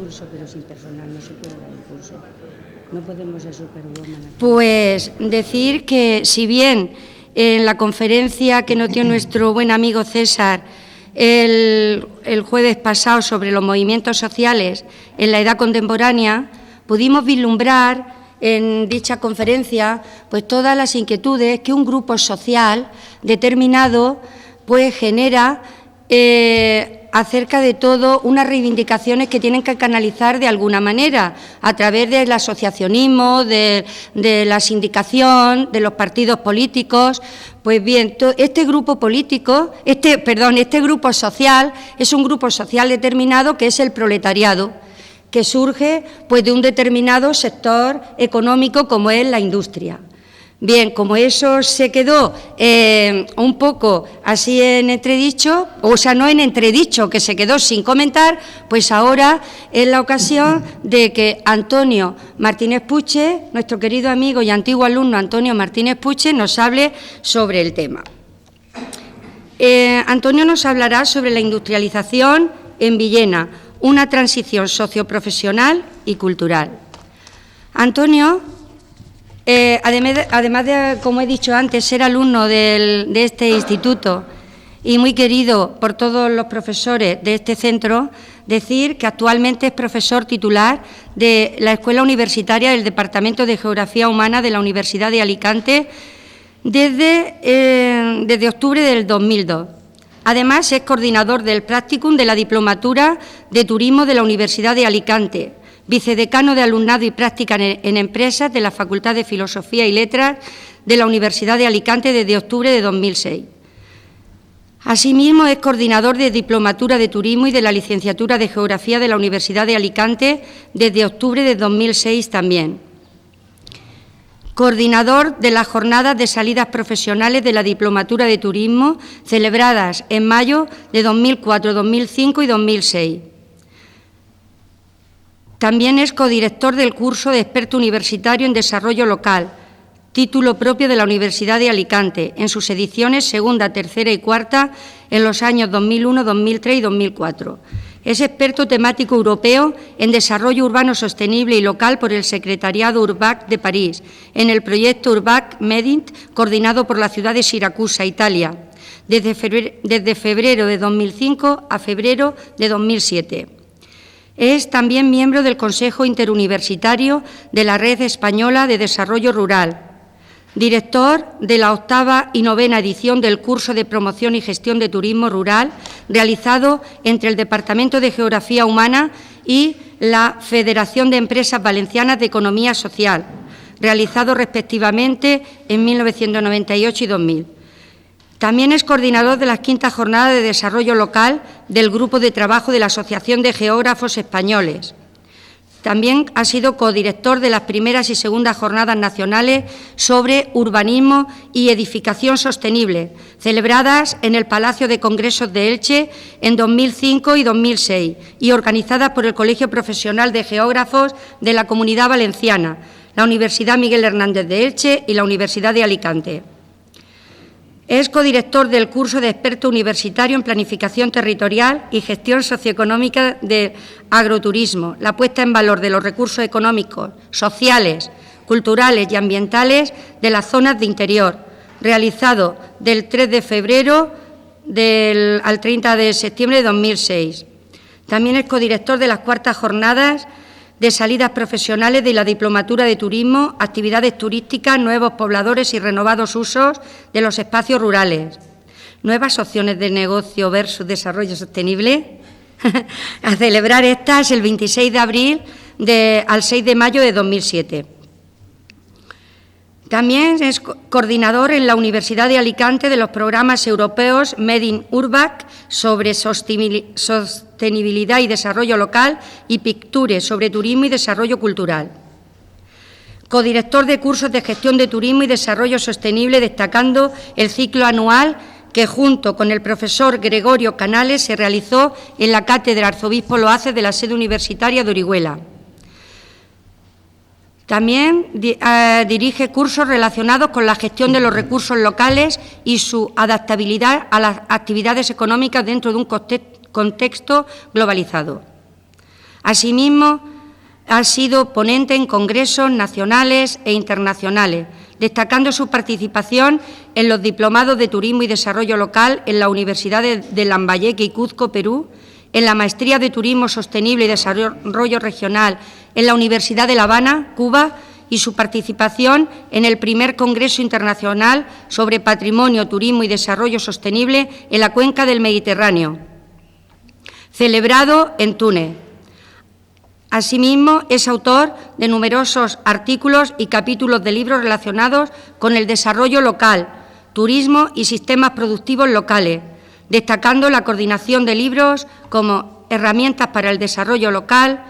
curso, pero sin personal no se puede dar el curso. No podemos ser superwoman. Pues decir que si bien en la conferencia que nos dio nuestro buen amigo César el jueves pasado sobre los movimientos sociales en la edad contemporánea, pudimos vislumbrar en dicha conferencia pues todas las inquietudes que un grupo social determinado pues genera acerca de todo unas reivindicaciones que tienen que canalizar de alguna manera a través del asociacionismo, de la sindicación, de los partidos políticos. Pues bien, este grupo político, este grupo social es un grupo social determinado que es el proletariado, que surge pues de un determinado sector económico como es la industria. Bien, como eso se quedó un poco así en entredicho, o sea, no en entredicho, que se quedó sin comentar, pues ahora es la ocasión de que Antonio Martínez Puche, nuestro querido amigo y antiguo alumno Antonio Martínez Puche, nos hable sobre el tema. Antonio nos hablará sobre la industrialización en Villena, una transición socioprofesional y cultural. Antonio, además de, como he dicho antes, ser alumno de este instituto y muy querido por todos los profesores de este centro, decir que actualmente es profesor titular de la Escuela Universitaria del Departamento de Geografía Humana de la Universidad de Alicante desde octubre del 2002. Además, es coordinador del Practicum de la Diplomatura de Turismo de la Universidad de Alicante, vicedecano de Alumnado y Práctica en Empresas de la Facultad de Filosofía y Letras de la Universidad de Alicante desde octubre de 2006. Asimismo, es coordinador de Diplomatura de Turismo y de la Licenciatura de Geografía de la Universidad de Alicante desde octubre de 2006 también. Coordinador de las jornadas de salidas profesionales de la Diplomatura de Turismo celebradas en mayo de 2004, 2005 y 2006. También es codirector del curso de experto universitario en desarrollo local, título propio de la Universidad de Alicante, en sus ediciones segunda, tercera y cuarta en los años 2001, 2003 y 2004. Es experto temático europeo en desarrollo urbano sostenible y local por el Secretariado URBAC de París, en el proyecto URBAC MEDINT, coordinado por la ciudad de Siracusa, Italia, desde febrero de 2005 a febrero de 2007. Es también miembro del Consejo Interuniversitario de la Red Española de Desarrollo Rural, director de la 8ª y 9ª edición del curso de Promoción y Gestión de Turismo Rural, realizado entre el Departamento de Geografía Humana y la Federación de Empresas Valencianas de Economía Social, realizado respectivamente en 1998 y 2000. También es coordinador de las 5ª Jornadas de Desarrollo Local del Grupo de Trabajo de la Asociación de Geógrafos Españoles. También ha sido codirector de las primeras y segundas jornadas nacionales sobre urbanismo y edificación sostenible, celebradas en el Palacio de Congresos de Elche en 2005 y 2006 y organizadas por el Colegio Profesional de Geógrafos de la Comunidad Valenciana, la Universidad Miguel Hernández de Elche y la Universidad de Alicante. Es codirector del curso de experto universitario en Planificación Territorial y Gestión Socioeconómica de Agroturismo, la puesta en valor de los recursos económicos, sociales, culturales y ambientales de las zonas de interior, realizado del 3 de febrero al 30 de septiembre de 2006. También es codirector de las 4ª Jornadas de Salidas Profesionales de la Diplomatura de Turismo, Actividades Turísticas, Nuevos Pobladores y Renovados Usos de los Espacios Rurales. Nuevas opciones de negocio versus desarrollo sostenible. A celebrar estas el 26 de abril al 6 de mayo de 2007. También es coordinador en la Universidad de Alicante de los programas europeos MEDIN URBAC sobre sostenibilidad y desarrollo local y Picture sobre turismo y desarrollo cultural. Codirector de cursos de gestión de turismo y desarrollo sostenible, destacando el ciclo anual que junto con el profesor Gregorio Canales se realizó en la Cátedra Arzobispo Loaces de la sede universitaria de Orihuela. También dirige cursos relacionados con la gestión de los recursos locales y su adaptabilidad a las actividades económicas dentro de un contexto globalizado. Asimismo, ha sido ponente en congresos nacionales e internacionales, destacando su participación en los diplomados de Turismo y Desarrollo Local en la Universidad de Lambayeque y Cuzco, Perú, en la Maestría de Turismo Sostenible y Desarrollo Regional en la Universidad de La Habana, Cuba, y su participación en el primer Congreso Internacional sobre Patrimonio, Turismo y Desarrollo Sostenible en la Cuenca del Mediterráneo, celebrado en Túnez. Asimismo, es autor de numerosos artículos y capítulos de libros relacionados con el desarrollo local, turismo y sistemas productivos locales, destacando la coordinación de libros como Herramientas para el Desarrollo Local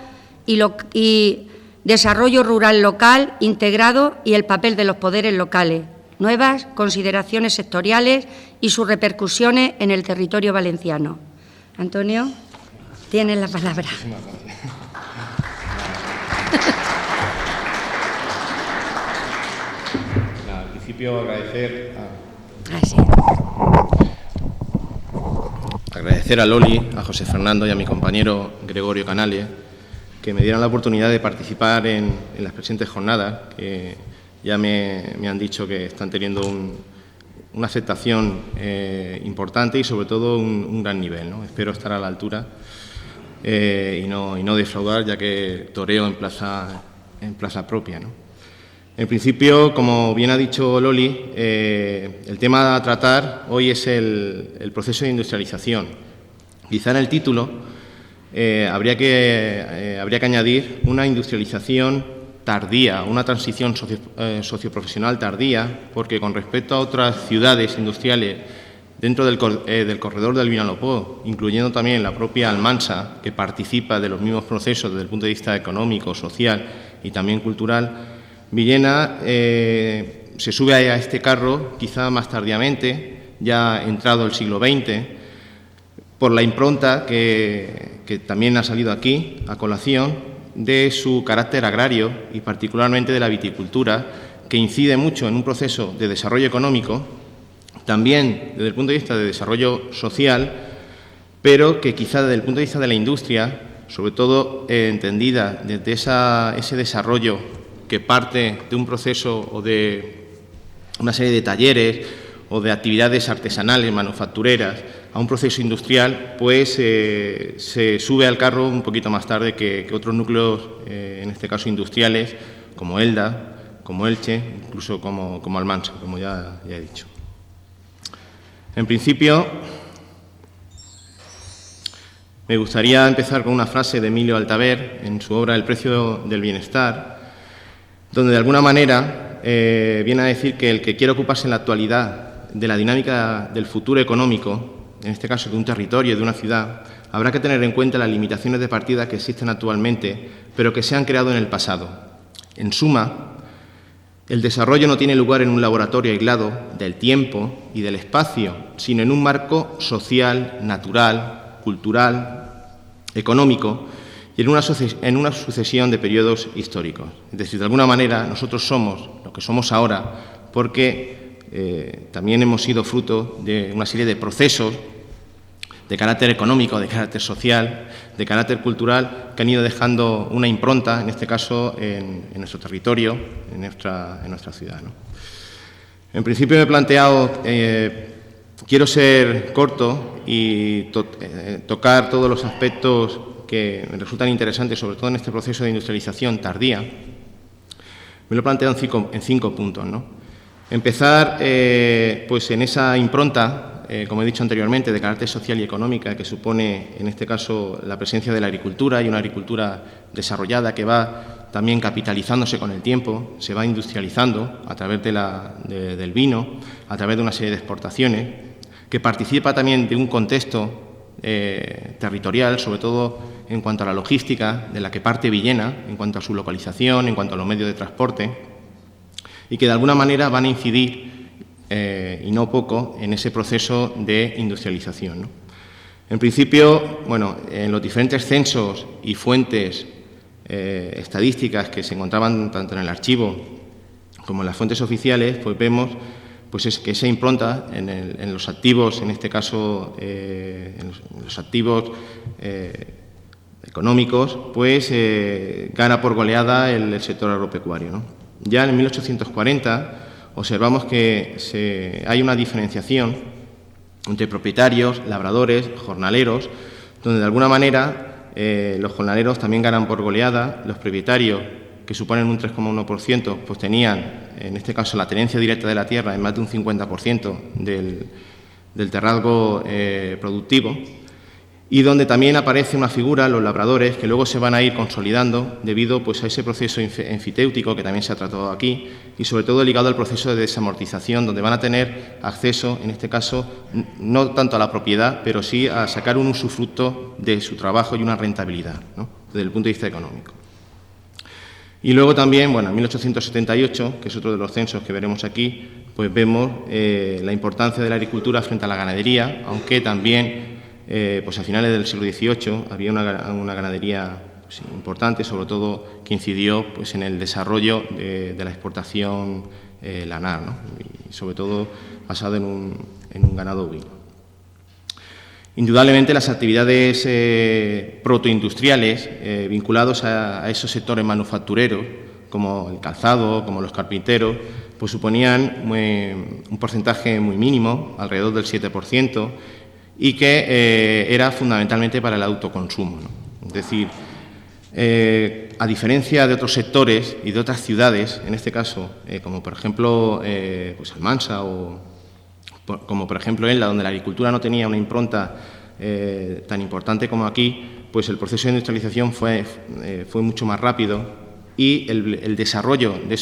y Desarrollo Rural Local Integrado y el papel de los poderes locales, nuevas consideraciones sectoriales y sus repercusiones en el territorio valenciano. Antonio, tienes la palabra. Al principio agradecer a Loli, a José Fernando y a mi compañero Gregorio Canales que me dieran la oportunidad de participar en las presentes jornadas, que ya me han dicho que están teniendo una aceptación importante y sobre todo un gran nivel, ¿no? Espero estar a la altura y no defraudar, ya que toreo en plaza propia, ¿no? En principio, como bien ha dicho Loli, el tema a tratar hoy es el proceso de industrialización. Quizá en el título habría que añadir una industrialización tardía, una transición socioprofesional tardía, porque con respecto a otras ciudades industriales dentro del corredor del Vinalopó, incluyendo también la propia Almansa, que participa de los mismos procesos desde el punto de vista económico, social y también cultural, Villena se sube a este carro quizá más tardíamente, ya entrado el siglo XX, por la impronta que también ha salido aquí a colación de su carácter agrario y particularmente de la viticultura, que incide mucho en un proceso de desarrollo económico, también desde el punto de vista de desarrollo social, pero que quizá desde el punto de vista de la industria, sobre todo entendida desde ese desarrollo que parte de un proceso o de una serie de talleres o de actividades artesanales, manufactureras, a un proceso industrial, pues se sube al carro un poquito más tarde que otros núcleos, en este caso industriales, como Elda, como Elche, incluso como Almansa, como ya he dicho. En principio, me gustaría empezar con una frase de Emilio Altaver en su obra El precio del bienestar, donde de alguna manera viene a decir que el que quiere ocuparse en la actualidad de la dinámica del futuro económico, en este caso de un territorio, de una ciudad, habrá que tener en cuenta las limitaciones de partida que existen actualmente, pero que se han creado en el pasado. En suma, el desarrollo no tiene lugar en un laboratorio aislado del tiempo y del espacio, sino en un marco social, natural, cultural, económico y en una sucesión de periodos históricos. Es decir, de alguna manera, nosotros somos lo que somos ahora porque también hemos sido fruto de una serie de procesos de carácter económico, de carácter social, de carácter cultural, que han ido dejando una impronta, en este caso, en nuestro territorio, en nuestra ciudad, ¿no? En principio me he planteado, quiero ser corto y tocar todos los aspectos que me resultan interesantes, sobre todo en este proceso de industrialización tardía. Me lo he planteado en cinco puntos, ¿no? Empezar pues en esa impronta, como he dicho anteriormente, de carácter social y económica que supone, en este caso, la presencia de la agricultura y una agricultura desarrollada que va también capitalizándose con el tiempo, se va industrializando a través del vino, a través de una serie de exportaciones, que participa también de un contexto territorial, sobre todo en cuanto a la logística de la que parte Villena, en cuanto a su localización, en cuanto a los medios de transporte, y que de alguna manera van a incidir, y no poco, en ese proceso de industrialización, ¿no? En principio, bueno, en los diferentes censos y fuentes estadísticas que se encontraban tanto en el archivo como en las fuentes oficiales, pues vemos pues que esa impronta en los activos, en este caso, en los activos económicos, pues gana por goleada el sector agropecuario, ¿no? Ya en 1840 observamos que hay una diferenciación entre propietarios, labradores, jornaleros, donde de alguna manera los jornaleros también ganan por goleada, los propietarios, que suponen un 3,1%, pues tenían, en este caso, la tenencia directa de la tierra en más de un 50% del terrazgo productivo, y donde también aparece una figura, los labradores, que luego se van a ir consolidando debido pues, a ese proceso enfitéutico que también se ha tratado aquí y sobre todo ligado al proceso de desamortización, donde van a tener acceso, en este caso, no tanto a la propiedad, pero sí a sacar un usufructo de su trabajo y una rentabilidad, ¿no?, desde el punto de vista económico. Y luego también, bueno, en 1878, que es otro de los censos que veremos aquí, pues vemos la importancia de la agricultura frente a la ganadería, aunque también pues a finales del siglo XVIII había una ganadería pues, importante, sobre todo que incidió pues, en el desarrollo de la exportación lanar, ¿no?, y sobre todo basado en un ganado ovino. Indudablemente las actividades protoindustriales vinculados a esos sectores manufactureros, como el calzado, como los carpinteros, pues suponían un porcentaje muy mínimo, alrededor del 7%, y que era fundamentalmente para el autoconsumo, ¿no? Es decir, a diferencia de otros sectores y de otras ciudades, en este caso, como por ejemplo pues Almansa o como por ejemplo Enla, donde la agricultura no tenía una impronta tan importante como aquí, pues el proceso de industrialización fue mucho más rápido y el desarrollo de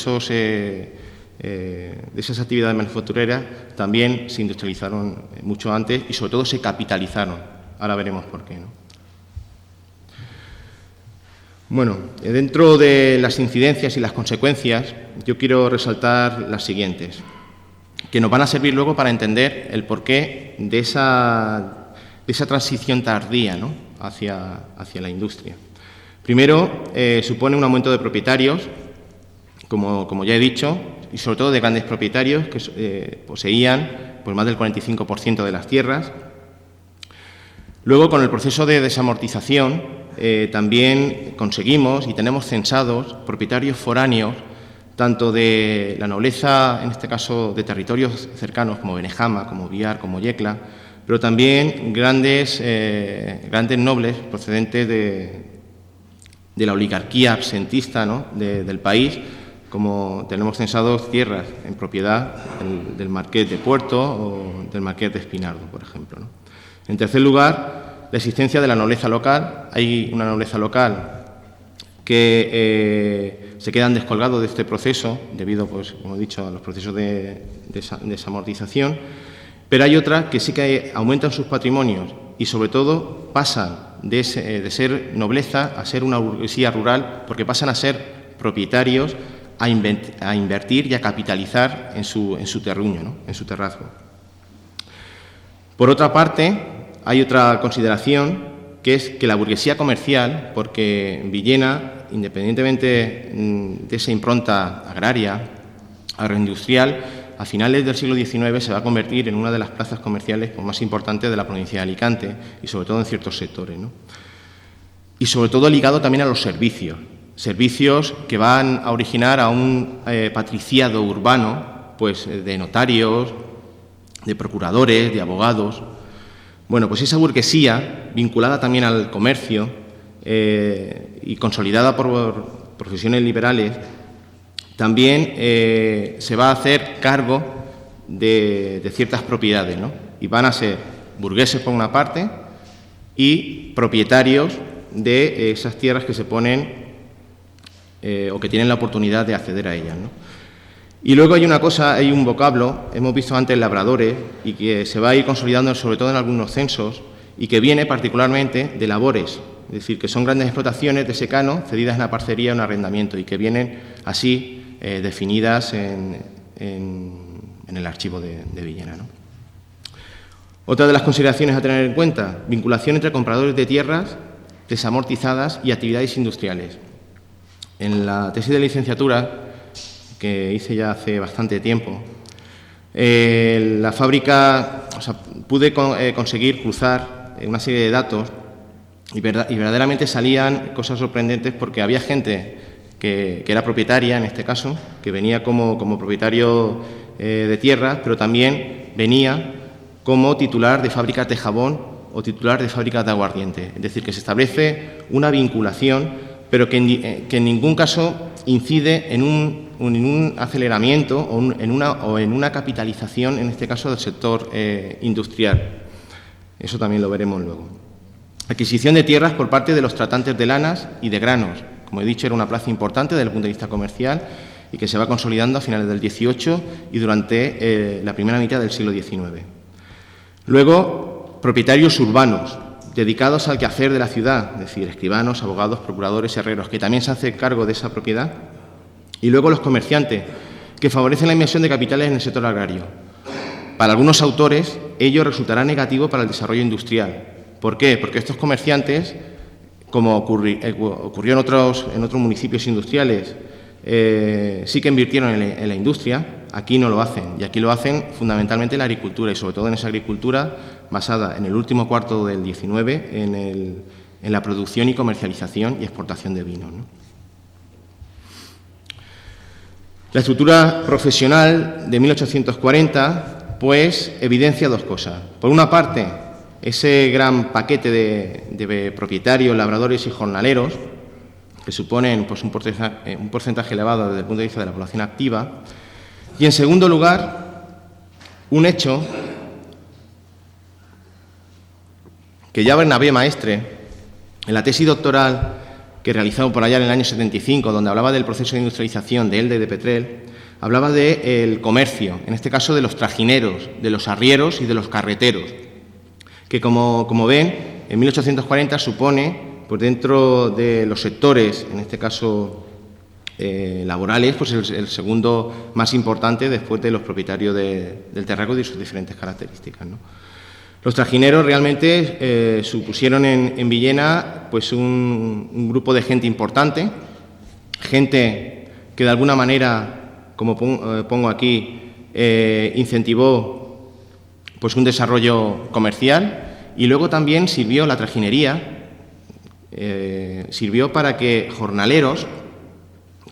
esas actividades manufactureras también se industrializaron mucho antes y sobre todo se capitalizaron. Ahora veremos por qué, ¿no? Bueno, dentro de las incidencias y las consecuencias, yo quiero resaltar las siguientes, que nos van a servir luego para entender el porqué de esa transición tardía, ¿no?, hacia la industria. Primero, supone un aumento de propietarios, como ya he dicho, y sobre todo de grandes propietarios que poseían pues, más del 45% de las tierras. Luego, con el proceso de desamortización, también conseguimos y tenemos censados propietarios foráneos, tanto de la nobleza, en este caso de territorios cercanos como Benejama, como Biar, como Yecla, pero también grandes nobles procedentes de la oligarquía absentista, ¿no?, del país, como tenemos censados tierras en propiedad del Marqués de Puerto o del Marqués de Espinardo, por ejemplo, ¿no? En tercer lugar, la existencia de la nobleza local. Hay una nobleza local que se quedan descolgados de este proceso debido, pues, como he dicho, a los procesos de desamortización, pero hay otras que sí que aumentan sus patrimonios y, sobre todo, pasan de ser nobleza a ser una burguesía rural, porque pasan a ser propietarios, a invertir y a capitalizar en su terruño, ¿no?, en su terrazgo. Por otra parte, hay otra consideración, que es que la burguesía comercial, porque Villena, independientemente de esa impronta agraria, agroindustrial, a finales del siglo XIX se va a convertir en una de las plazas comerciales más importantes de la provincia de Alicante y sobre todo en ciertos sectores, ¿no? Y sobre todo ligado también a los servicios que van a originar a un patriciado urbano, pues de notarios, de procuradores, de abogados. Bueno, pues esa burguesía, vinculada también al comercio y consolidada por profesiones liberales, también se va a hacer cargo de ciertas propiedades, ¿no? Y van a ser burgueses por una parte y propietarios de esas tierras que se ponen o que tienen la oportunidad de acceder a ellas, ¿no? Y luego hay una cosa, hay un vocablo, hemos visto antes labradores, y que se va a ir consolidando sobre todo en algunos censos, y que viene particularmente de labores, es decir, que son grandes explotaciones de secano cedidas en la parcería o en arrendamiento, y que vienen así definidas en el archivo de Villena, ¿no? Otra de las consideraciones a tener en cuenta, vinculación entre compradores de tierras desamortizadas y actividades industriales. En la tesis de licenciatura, que hice ya hace bastante tiempo, la fábrica, pude conseguir cruzar una serie de datos y verdaderamente salían cosas sorprendentes porque había gente que era propietaria, en este caso, que venía como propietario de tierras, pero también venía como titular de fábricas de jabón o titular de fábricas de aguardiente. Es decir, que se establece una vinculación, pero que en ningún caso incide en un aceleramiento o en una capitalización, en este caso, del sector industrial. Eso también lo veremos luego. Adquisición de tierras por parte de los tratantes de lanas y de granos. Como he dicho, era una plaza importante desde el punto de vista comercial y que se va consolidando a finales del XVIII y durante la primera mitad del siglo XIX. Luego, propietarios urbanos, dedicados al quehacer de la ciudad, es decir, escribanos, abogados, procuradores, herreros, que también se hacen cargo de esa propiedad. Y luego los comerciantes, que favorecen la inversión de capitales en el sector agrario. Para algunos autores, ello resultará negativo para el desarrollo industrial. ¿Por qué? Porque estos comerciantes, como ocurrió en otros municipios industriales, sí que invirtieron en la industria, aquí no lo hacen. Y aquí lo hacen fundamentalmente en la agricultura y sobre todo en esa agricultura basada en el último cuarto del XIX en la producción y comercialización y exportación de vino, ¿no? La estructura profesional de 1840, pues, evidencia dos cosas. Por una parte, ese gran paquete de propietarios, labradores y jornaleros, que suponen pues, un porcentaje elevado desde el punto de vista de la población activa. Y, en segundo lugar, un hecho que ya Bernabé Maestre, en la tesis doctoral que realizó por allá en el año 75, donde hablaba del proceso de industrialización de Elda y de Petrel, hablaba del comercio, en este caso de los trajineros, de los arrieros y de los carreteros, que como ven, en 1840 supone, pues dentro de los sectores, en este caso laborales, pues el segundo más importante después de los propietarios del terreno y sus diferentes características, ¿no? Los trajineros realmente supusieron en Villena pues un grupo de gente importante, gente que de alguna manera, como pongo aquí, incentivó pues un desarrollo comercial y luego también sirvió la trajinería, sirvió para que jornaleros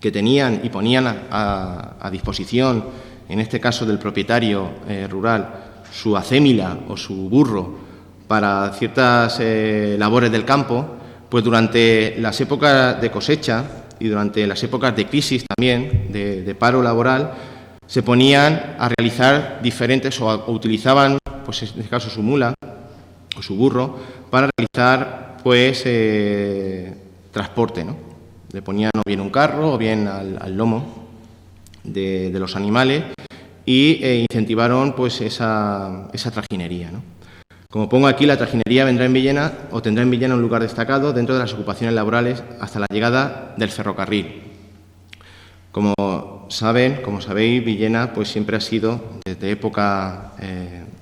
que tenían y ponían a disposición, en este caso del propietario rural, su acémila o su burro para ciertas labores del campo, pues durante las épocas de cosecha y durante las épocas de crisis también, de paro laboral, se ponían a realizar diferentes o utilizaban, pues en este caso su mula o su burro, para realizar pues transporte, ¿no? Le ponían o bien un carro o bien al lomo de los animales y incentivaron pues esa trajinería, ¿no? Como pongo aquí, la trajinería vendrá en Villena o tendrá en Villena un lugar destacado dentro de las ocupaciones laborales hasta la llegada del ferrocarril. Como sabéis, Villena pues siempre ha sido, desde época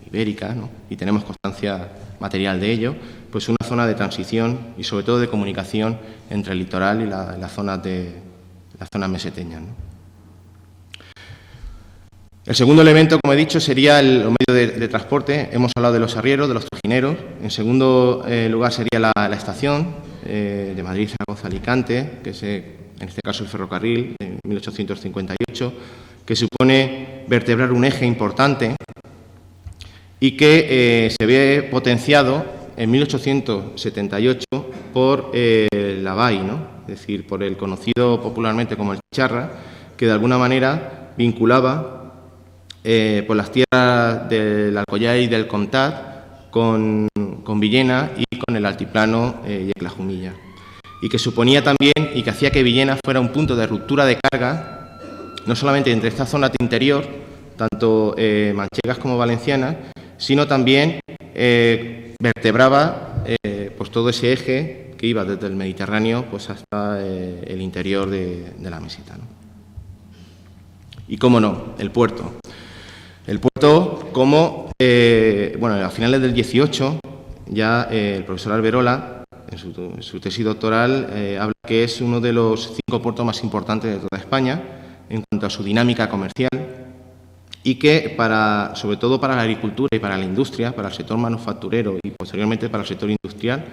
ibérica, ¿no? Y tenemos constancia material de ello, pues una zona de transición y sobre todo de comunicación entre el litoral y las zonas meseteñas, ¿no? El segundo elemento, como he dicho, sería los medios de transporte. Hemos hablado de los arrieros, de los trajineros. En segundo lugar sería la estación de Madrid, Zaragoza, Alicante, que es en este caso el ferrocarril de 1858, que supone vertebrar un eje importante y que se ve potenciado en 1878 por la BAI, ¿no? Es decir, por el conocido popularmente como el Chicharra, que de alguna manera vinculaba por las tierras del Alcoyay y del Comtat con Villena y con el altiplano y la Jumilla. Y que suponía también y que hacía que Villena fuera un punto de ruptura de carga, no solamente entre esta zona de interior, tanto manchegas como valencianas, sino también vertebraba pues todo ese eje que iba desde el Mediterráneo pues hasta el interior de la meseta, ¿no? Y cómo no, el puerto. El puerto como, a finales del 18, ya el profesor Alberola, en su tesis doctoral, habla que es uno de los 5 puertos más importantes de toda España en cuanto a su dinámica comercial y que, sobre todo para la agricultura y para la industria, para el sector manufacturero y posteriormente para el sector industrial,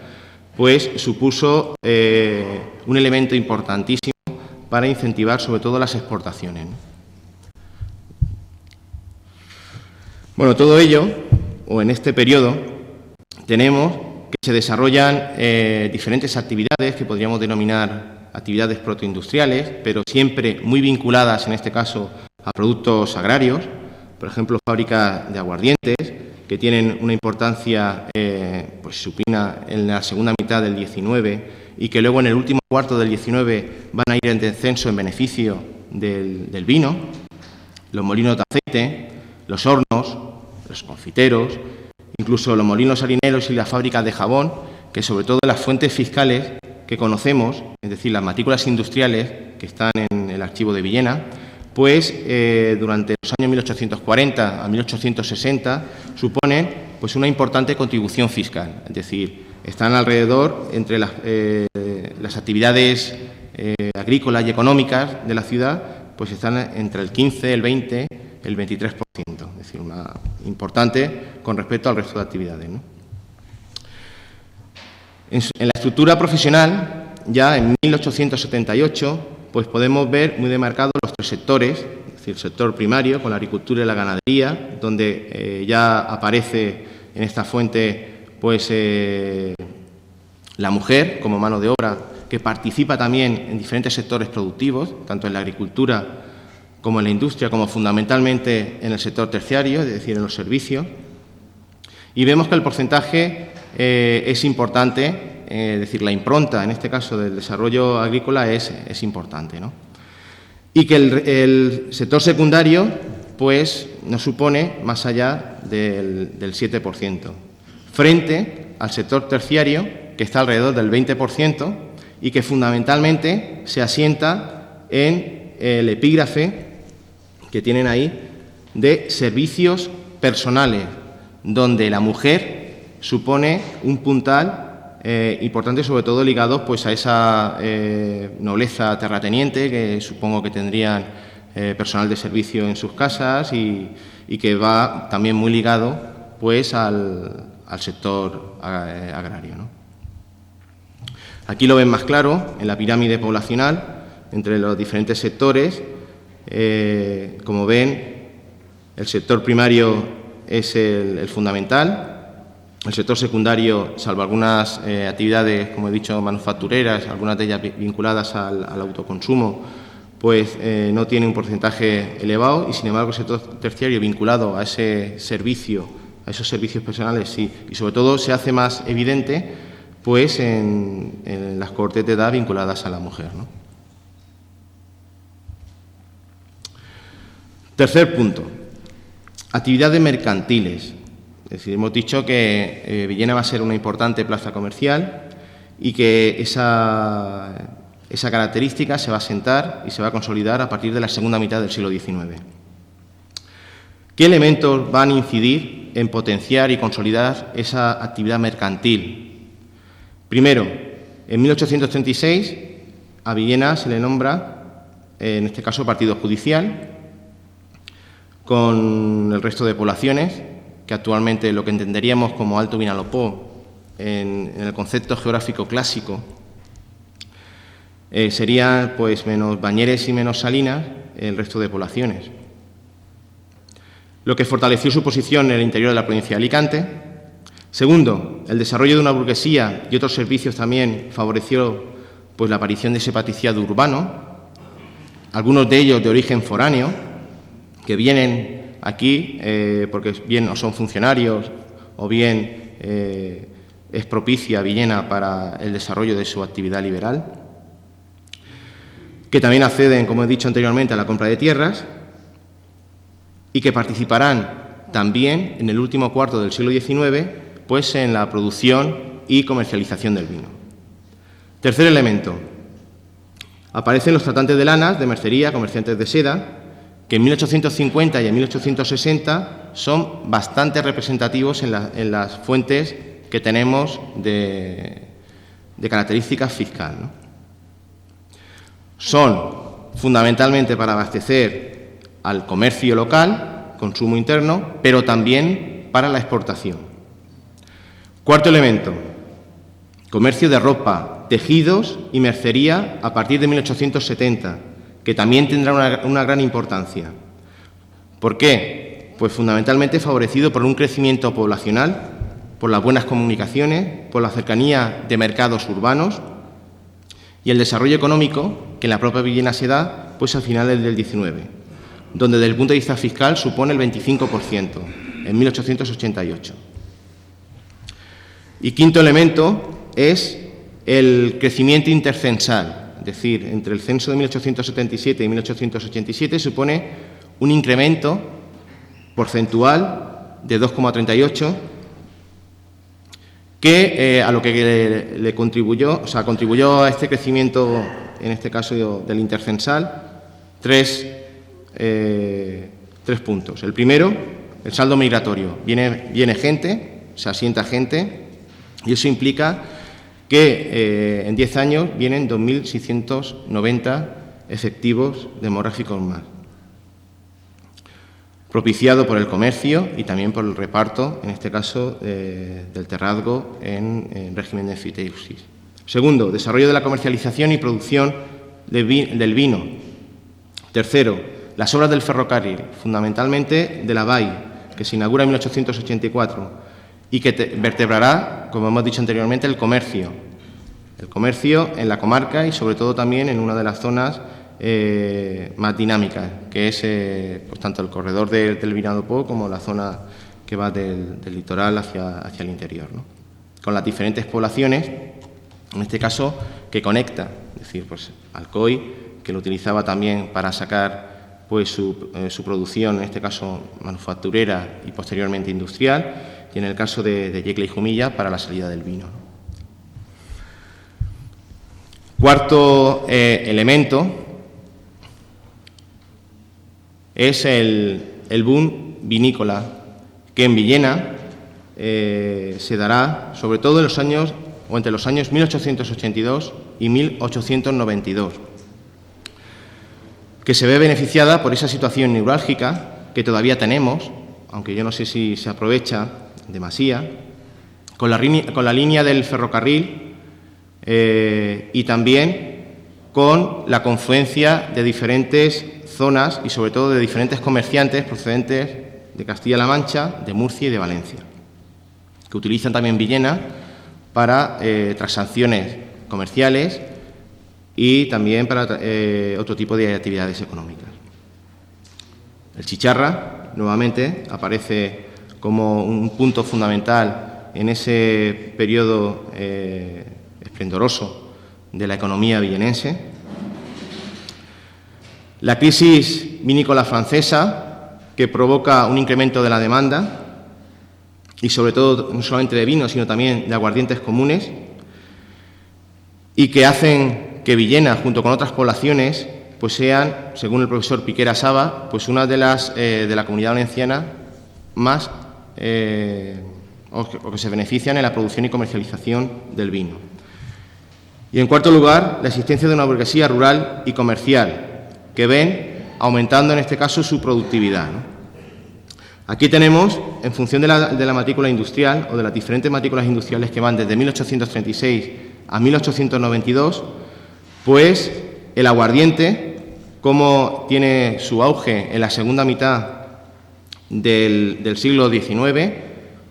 pues supuso un elemento importantísimo para incentivar sobre todo las exportaciones, ¿no? Bueno, todo ello, o en este periodo, tenemos que se desarrollan diferentes actividades que podríamos denominar actividades protoindustriales, pero siempre muy vinculadas, en este caso, a productos agrarios, por ejemplo, fábricas de aguardientes, que tienen una importancia pues supina en la segunda mitad del 19 y que luego en el último cuarto del 19 van a ir en descenso en beneficio del vino, los molinos de aceite, los hornos, los confiteros, incluso los molinos harineros y las fábricas de jabón, que sobre todo las fuentes fiscales que conocemos, es decir, las matrículas industriales que están en el archivo de Villena, pues durante los años 1840 a 1860 suponen pues una importante contribución fiscal, es decir, están alrededor entre las actividades agrícolas y económicas de la ciudad, pues están entre el 15, el 20, el 23%, es decir, una importante con respecto al resto de actividades, ¿no? En la estructura profesional, ya en 1878, pues podemos ver muy demarcados los tres sectores, es decir, el sector primario con la agricultura y la ganadería, donde ya aparece en esta fuente pues la mujer como mano de obra que participa también en diferentes sectores productivos, tanto en la agricultura como en la industria, como fundamentalmente en el sector terciario, es decir, en los servicios. Y vemos que el porcentaje es importante, es decir, la impronta, en este caso, del desarrollo agrícola es importante, ¿no? Y que el sector secundario, pues, nos supone más allá del 7%, frente al sector terciario, que está alrededor del 20% y que fundamentalmente se asienta en el epígrafe que tienen ahí de servicios personales, donde la mujer supone un puntal importante, sobre todo ligado pues, a esa nobleza terrateniente que supongo que tendrían personal de servicio en sus casas y que va también muy ligado pues, al sector agrario, ¿no? Aquí lo ven más claro en la pirámide poblacional entre los diferentes sectores. Como ven, el sector primario es el fundamental. El sector secundario, salvo algunas actividades, como he dicho, manufactureras, algunas de ellas vinculadas al autoconsumo, pues no tiene un porcentaje elevado y, sin embargo, el sector terciario vinculado a ese servicio, a esos servicios personales, sí, y sobre todo se hace más evidente pues en las cohortes de edad vinculadas a la mujer, ¿no? Tercer punto, actividades mercantiles. Es decir, hemos dicho que Villena va a ser una importante plaza comercial y que esa característica se va a asentar y se va a consolidar a partir de la segunda mitad del siglo XIX. ¿Qué elementos van a incidir en potenciar y consolidar esa actividad mercantil? Primero, en 1836 a Villena se le nombra, en este caso, partido judicial, con el resto de poblaciones, que actualmente lo que entenderíamos como Alto Vinalopó, en el concepto geográfico clásico, serían pues, menos Bañeres y menos Salinas el resto de poblaciones. Lo que fortaleció su posición en el interior de la provincia de Alicante. Segundo, el desarrollo de una burguesía y otros servicios también favoreció pues, la aparición de ese patriciado urbano, algunos de ellos de origen foráneo, que vienen aquí porque bien o son funcionarios o bien es propicia Villena para el desarrollo de su actividad liberal, que también acceden, como he dicho anteriormente, a la compra de tierras y que participarán también en el último cuarto del siglo XIX pues en la producción y comercialización del vino. Tercer elemento, aparecen los tratantes de lanas, de mercería, comerciantes de seda, que en 1850 y en 1860 son bastante representativos en las fuentes que tenemos de características fiscales, ¿no? Son fundamentalmente para abastecer al comercio local, consumo interno, pero también para la exportación. Cuarto elemento, Comercio de ropa, tejidos y mercería a partir de 1870, que también tendrá una gran importancia. ¿Por qué? Pues fundamentalmente favorecido por un crecimiento poblacional, por las buenas comunicaciones, por la cercanía de mercados urbanos y el desarrollo económico que en la propia Villena se da pues a finales del XIX, donde desde el punto de vista fiscal supone el 25%, en 1888. Y quinto elemento es el crecimiento intercensal, es decir, entre el censo de 1877 y 1887 supone un incremento porcentual de 2,38, que a lo que le contribuyó, contribuyó a este crecimiento, en este caso del intercensal, tres puntos. El primero, el saldo migratorio. Viene gente, se asienta gente, y eso implica que en 10 años vienen 2.690 efectivos demográficos más, propiciado por el comercio y también por el reparto, en este caso, del terrazgo en régimen de enfiteusis. Segundo, desarrollo de la comercialización y producción del vino. Tercero, las obras del ferrocarril, fundamentalmente de la BAI, que se inaugura en 1884 y que vertebrará, como hemos dicho anteriormente, el comercio en la comarca y sobre todo también en una de las zonas más dinámicas, que es pues tanto el corredor del Vinalopó como la zona que va del litoral hacia el interior, ¿no? Con las diferentes poblaciones, en este caso, que conecta, es decir, pues Alcoy, que lo utilizaba también para sacar pues su producción, en este caso manufacturera y posteriormente industrial, y en el caso de Yecla y Jumilla para la salida del vino, ¿no? Cuarto elemento es el boom vinícola, que en Villena se dará sobre todo en los años, o entre los años 1882 y 1892, que se ve beneficiada por esa situación neurálgica que todavía tenemos, aunque yo no sé si se aprovecha demasía, con la línea del ferrocarril y también con la confluencia de diferentes zonas y sobre todo de diferentes comerciantes procedentes de Castilla-La Mancha, de Murcia y de Valencia, que utilizan también Villena para transacciones comerciales y también para otro tipo de actividades económicas. El chicharra, nuevamente, aparece como un punto fundamental en ese periodo esplendoroso de la economía villenense. La crisis vinícola francesa, que provoca un incremento de la demanda y sobre todo no solamente de vino, sino también de aguardientes comunes, y que hacen que Villena, junto con otras poblaciones, pues sean, según el profesor Piquera Saba, pues una de las de la Comunidad Valenciana más o que se benefician en la producción y comercialización del vino. Y en cuarto lugar, la existencia de una burguesía rural y comercial, que ven aumentando en este caso su productividad, ¿no? Aquí tenemos, en función de la matrícula industrial o de las diferentes matrículas industriales que van desde 1836 a 1892, pues el aguardiente, como tiene su auge en la segunda mitad del siglo XIX,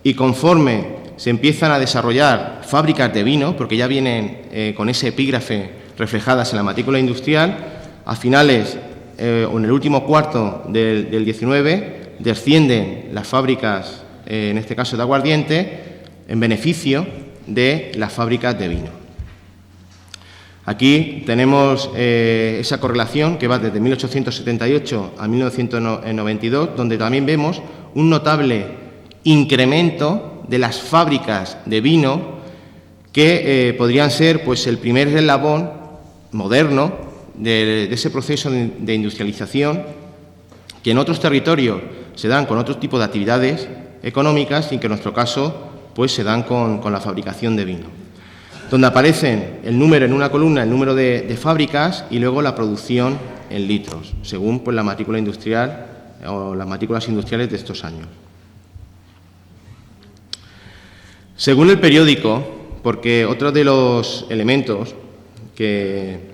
y conforme se empiezan a desarrollar fábricas de vino, porque ya vienen con ese epígrafe reflejadas en la matrícula industrial, a finales o en el último cuarto del XIX descienden las fábricas, en este caso de aguardiente, en beneficio de las fábricas de vino. Aquí tenemos esa correlación que va desde 1878 a 1992, donde también vemos un notable incremento de las fábricas de vino que podrían ser pues el primer eslabón moderno de ese proceso de industrialización que en otros territorios se dan con otro tipo de actividades económicas y que en nuestro caso pues se dan con la fabricación de vino, donde aparecen el número en una columna, el número de fábricas y luego la producción en litros, según pues la matrícula industrial o las matrículas industriales de estos años. Según el periódico porque otro de los elementos que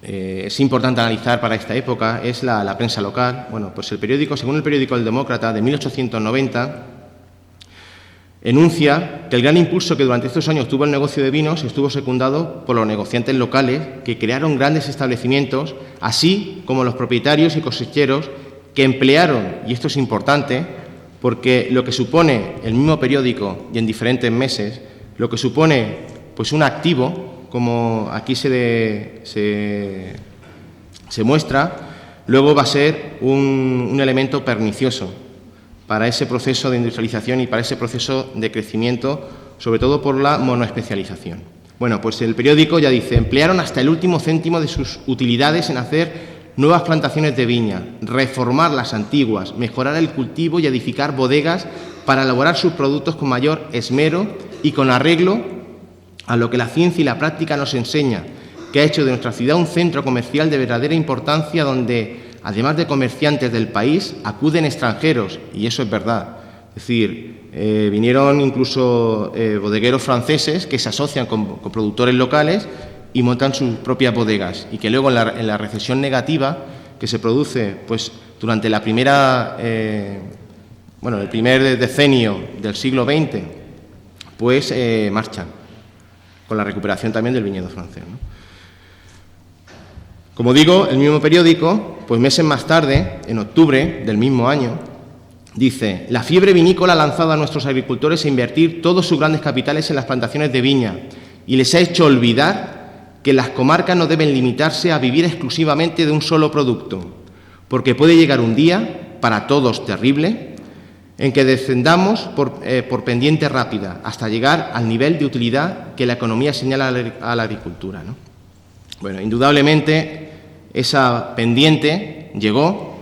es importante analizar para esta época es la prensa local. Bueno, pues según el periódico El Demócrata, de 1890, enuncia que el gran impulso que durante estos años tuvo el negocio de vinos estuvo secundado por los negociantes locales que crearon grandes establecimientos, así como los propietarios y cosecheros que emplearon, y esto es importante, porque lo que supone el mismo periódico y en diferentes meses, lo que supone pues un activo, como aquí se muestra, luego va a ser un elemento pernicioso para ese proceso de industrialización y para ese proceso de crecimiento, sobre todo por la monoespecialización. Bueno, pues el periódico ya dice, emplearon hasta el último céntimo de sus utilidades en hacer nuevas plantaciones de viña, reformar las antiguas, mejorar el cultivo y edificar bodegas para elaborar sus productos con mayor esmero y con arreglo a lo que la ciencia y la práctica nos enseña, que ha hecho de nuestra ciudad un centro comercial de verdadera importancia donde, además de comerciantes del país, acuden extranjeros, y eso es verdad. Es decir, vinieron incluso bodegueros franceses que se asocian con productores locales y montan sus propias bodegas, y que luego en la recesión negativa que se produce pues, durante el primer decenio del siglo XX, pues marchan, con la recuperación también del viñedo francés, ¿no? Como digo, el mismo periódico, pues meses más tarde, en octubre del mismo año, dice: la fiebre vinícola ha lanzado a nuestros agricultores a invertir todos sus grandes capitales en las plantaciones de viña y les ha hecho olvidar que las comarcas no deben limitarse a vivir exclusivamente de un solo producto, porque puede llegar un día, para todos terrible, en que descendamos por pendiente rápida hasta llegar al nivel de utilidad que la economía señala a la agricultura, ¿no? Bueno, indudablemente esa pendiente llegó,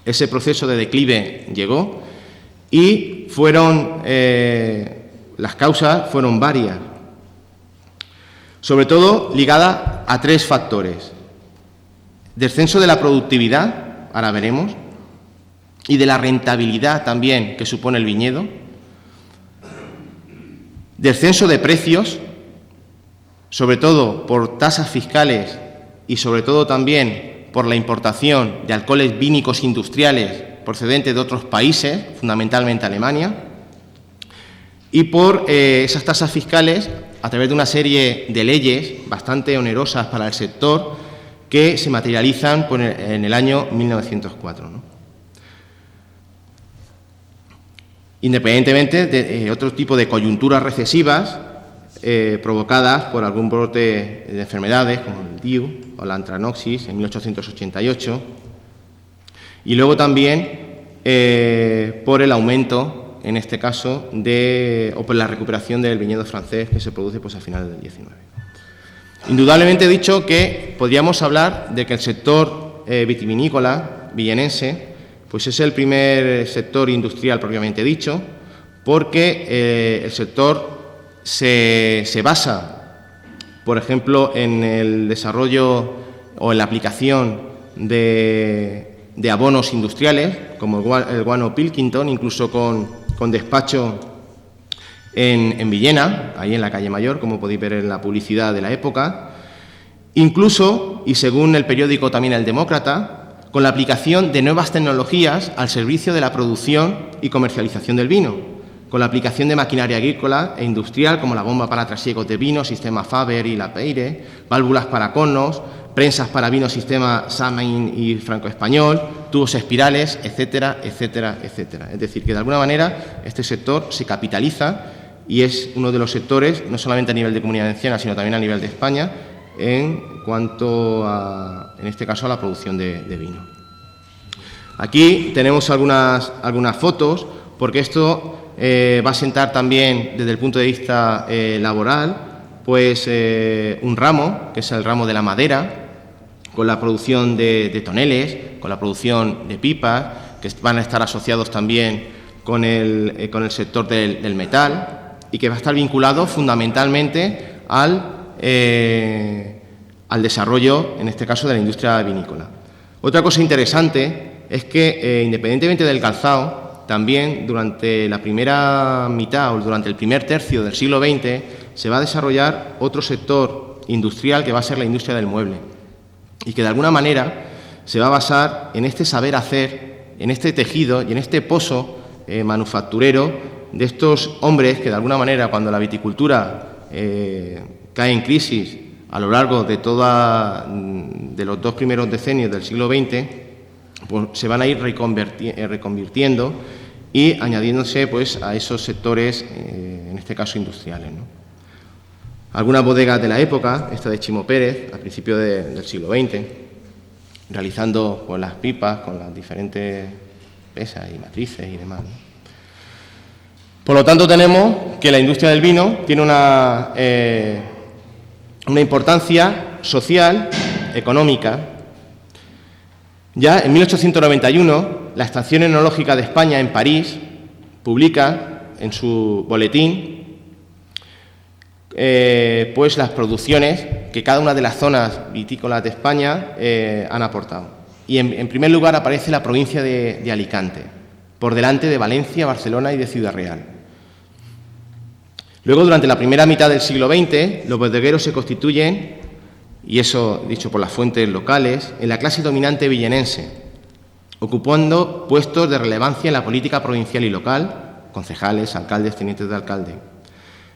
ese proceso de declive llegó y las causas fueron varias, sobre todo ligadas a tres factores: descenso de la productividad, ahora veremos, y de la rentabilidad también que supone el viñedo, descenso de precios, sobre todo por tasas fiscales y sobre todo también por la importación de alcoholes vínicos industriales procedentes de otros países, fundamentalmente Alemania, y por esas tasas fiscales a través de una serie de leyes bastante onerosas para el sector que se materializan en el año 1904, ¿no? Independientemente de otro tipo de coyunturas recesivas provocadas por algún brote de enfermedades como el DIU o la antranoxis en 1888, y luego también por el aumento, en este caso, o por la recuperación del viñedo francés que se produce pues, a finales del 19. Indudablemente he dicho que podríamos hablar de que el sector vitivinícola villenense pues es el primer sector industrial propiamente dicho, porque el sector se basa, por ejemplo, en el desarrollo o en la aplicación de abonos industriales, como el guano Pilkington, incluso con despacho en Villena, ahí en la calle Mayor, como podéis ver en la publicidad de la época, incluso, y según el periódico también El Demócrata, con la aplicación de nuevas tecnologías al servicio de la producción y comercialización del vino, con la aplicación de maquinaria agrícola e industrial como la bomba para trasiegos de vino, sistema Faber y Lapeire, válvulas para conos, prensas para vino, sistema Samain y franco-español, tubos espirales, etcétera, etcétera, etcétera. Es decir, que de alguna manera este sector se capitaliza y es uno de los sectores, no solamente a nivel de Comunidad Valenciana, sino también a nivel de España, en cuanto a, en este caso, a la producción de vino. Aquí tenemos algunas fotos, porque esto va a sentar también, desde el punto de vista laboral, pues un ramo, que es el ramo de la madera, con la producción de toneles, con la producción de pipas, que van a estar asociados también con el sector del metal, y que va a estar vinculado fundamentalmente al desarrollo, en este caso, de la industria vinícola. Otra cosa interesante es que, independientemente del calzado, también durante la primera mitad o durante el primer tercio del siglo XX, se va a desarrollar otro sector industrial que va a ser la industria del mueble y que de alguna manera se va a basar en este saber hacer, en este tejido y en este pozo manufacturero de estos hombres que de alguna manera, cuando la viticultura cae en crisis a lo largo de de los 2 primeros decenios del siglo XX, pues se van a ir reconvirtiendo y añadiéndose pues a esos sectores, en este caso industriales, ¿no? Algunas bodegas de la época, esta de Chimo Pérez, a principios del siglo XX, realizando pues, las pipas con las diferentes pesas y matrices y demás, ¿no? Por lo tanto, tenemos que la industria del vino tiene una importancia social, económica. Ya en 1891, la Estación Enológica de España en París publica en su boletín pues las producciones que cada una de las zonas vitícolas de España han aportado. Y en primer lugar aparece la provincia de Alicante, por delante de Valencia, Barcelona y de Ciudad Real. Luego, durante la primera mitad del siglo XX, los bodegueros se constituyen, y eso dicho por las fuentes locales, en la clase dominante villenense, ocupando puestos de relevancia en la política provincial y local, concejales, alcaldes, tenientes de alcalde.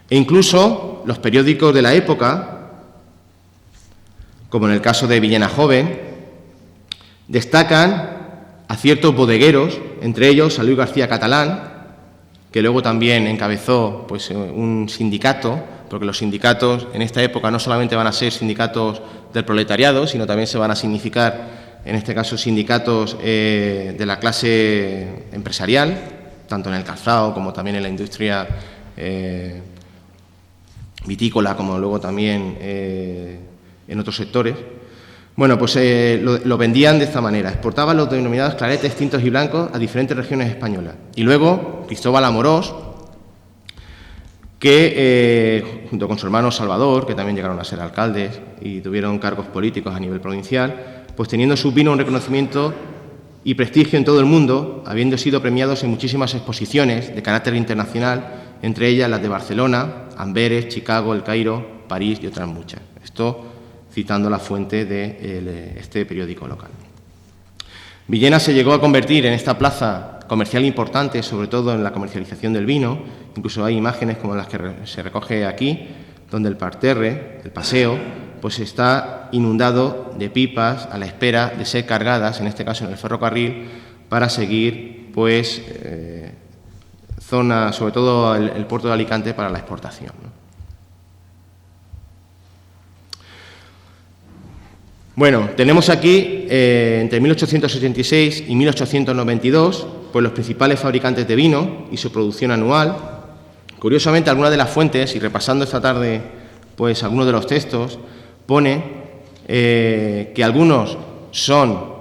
E incluso los periódicos de la época, como en el caso de Villena Joven, destacan a ciertos bodegueros, entre ellos a Luis García Catalán, que luego también encabezó pues, un sindicato, porque los sindicatos en esta época no solamente van a ser sindicatos del proletariado, sino también se van a significar, en este caso, sindicatos de la clase empresarial, tanto en el calzado como también en la industria vitícola, como luego también en otros sectores. Bueno, pues lo vendían de esta manera, exportaban los denominados claretes, tintos y blancos a diferentes regiones españolas. Y luego Cristóbal Amorós, que junto con su hermano Salvador, que también llegaron a ser alcaldes y tuvieron cargos políticos a nivel provincial, pues teniendo sus vinos un reconocimiento y prestigio en todo el mundo, habiendo sido premiados en muchísimas exposiciones de carácter internacional, entre ellas las de Barcelona, Amberes, Chicago, El Cairo, París y otras muchas. Esto citando la fuente de este periódico local. Villena se llegó a convertir en esta plaza comercial importante, sobre todo en la comercialización del vino. Incluso hay imágenes como las que se recoge aquí, donde el parterre, el paseo, pues está inundado de pipas a la espera de ser cargadas, en este caso en el ferrocarril, para seguir, pues, zona, sobre todo el puerto de Alicante, para la exportación, ¿no? Bueno, tenemos aquí, entre 1886 y 1892, pues los principales fabricantes de vino y su producción anual. Curiosamente, algunas de las fuentes, y repasando esta tarde pues algunos de los textos, pone que algunos son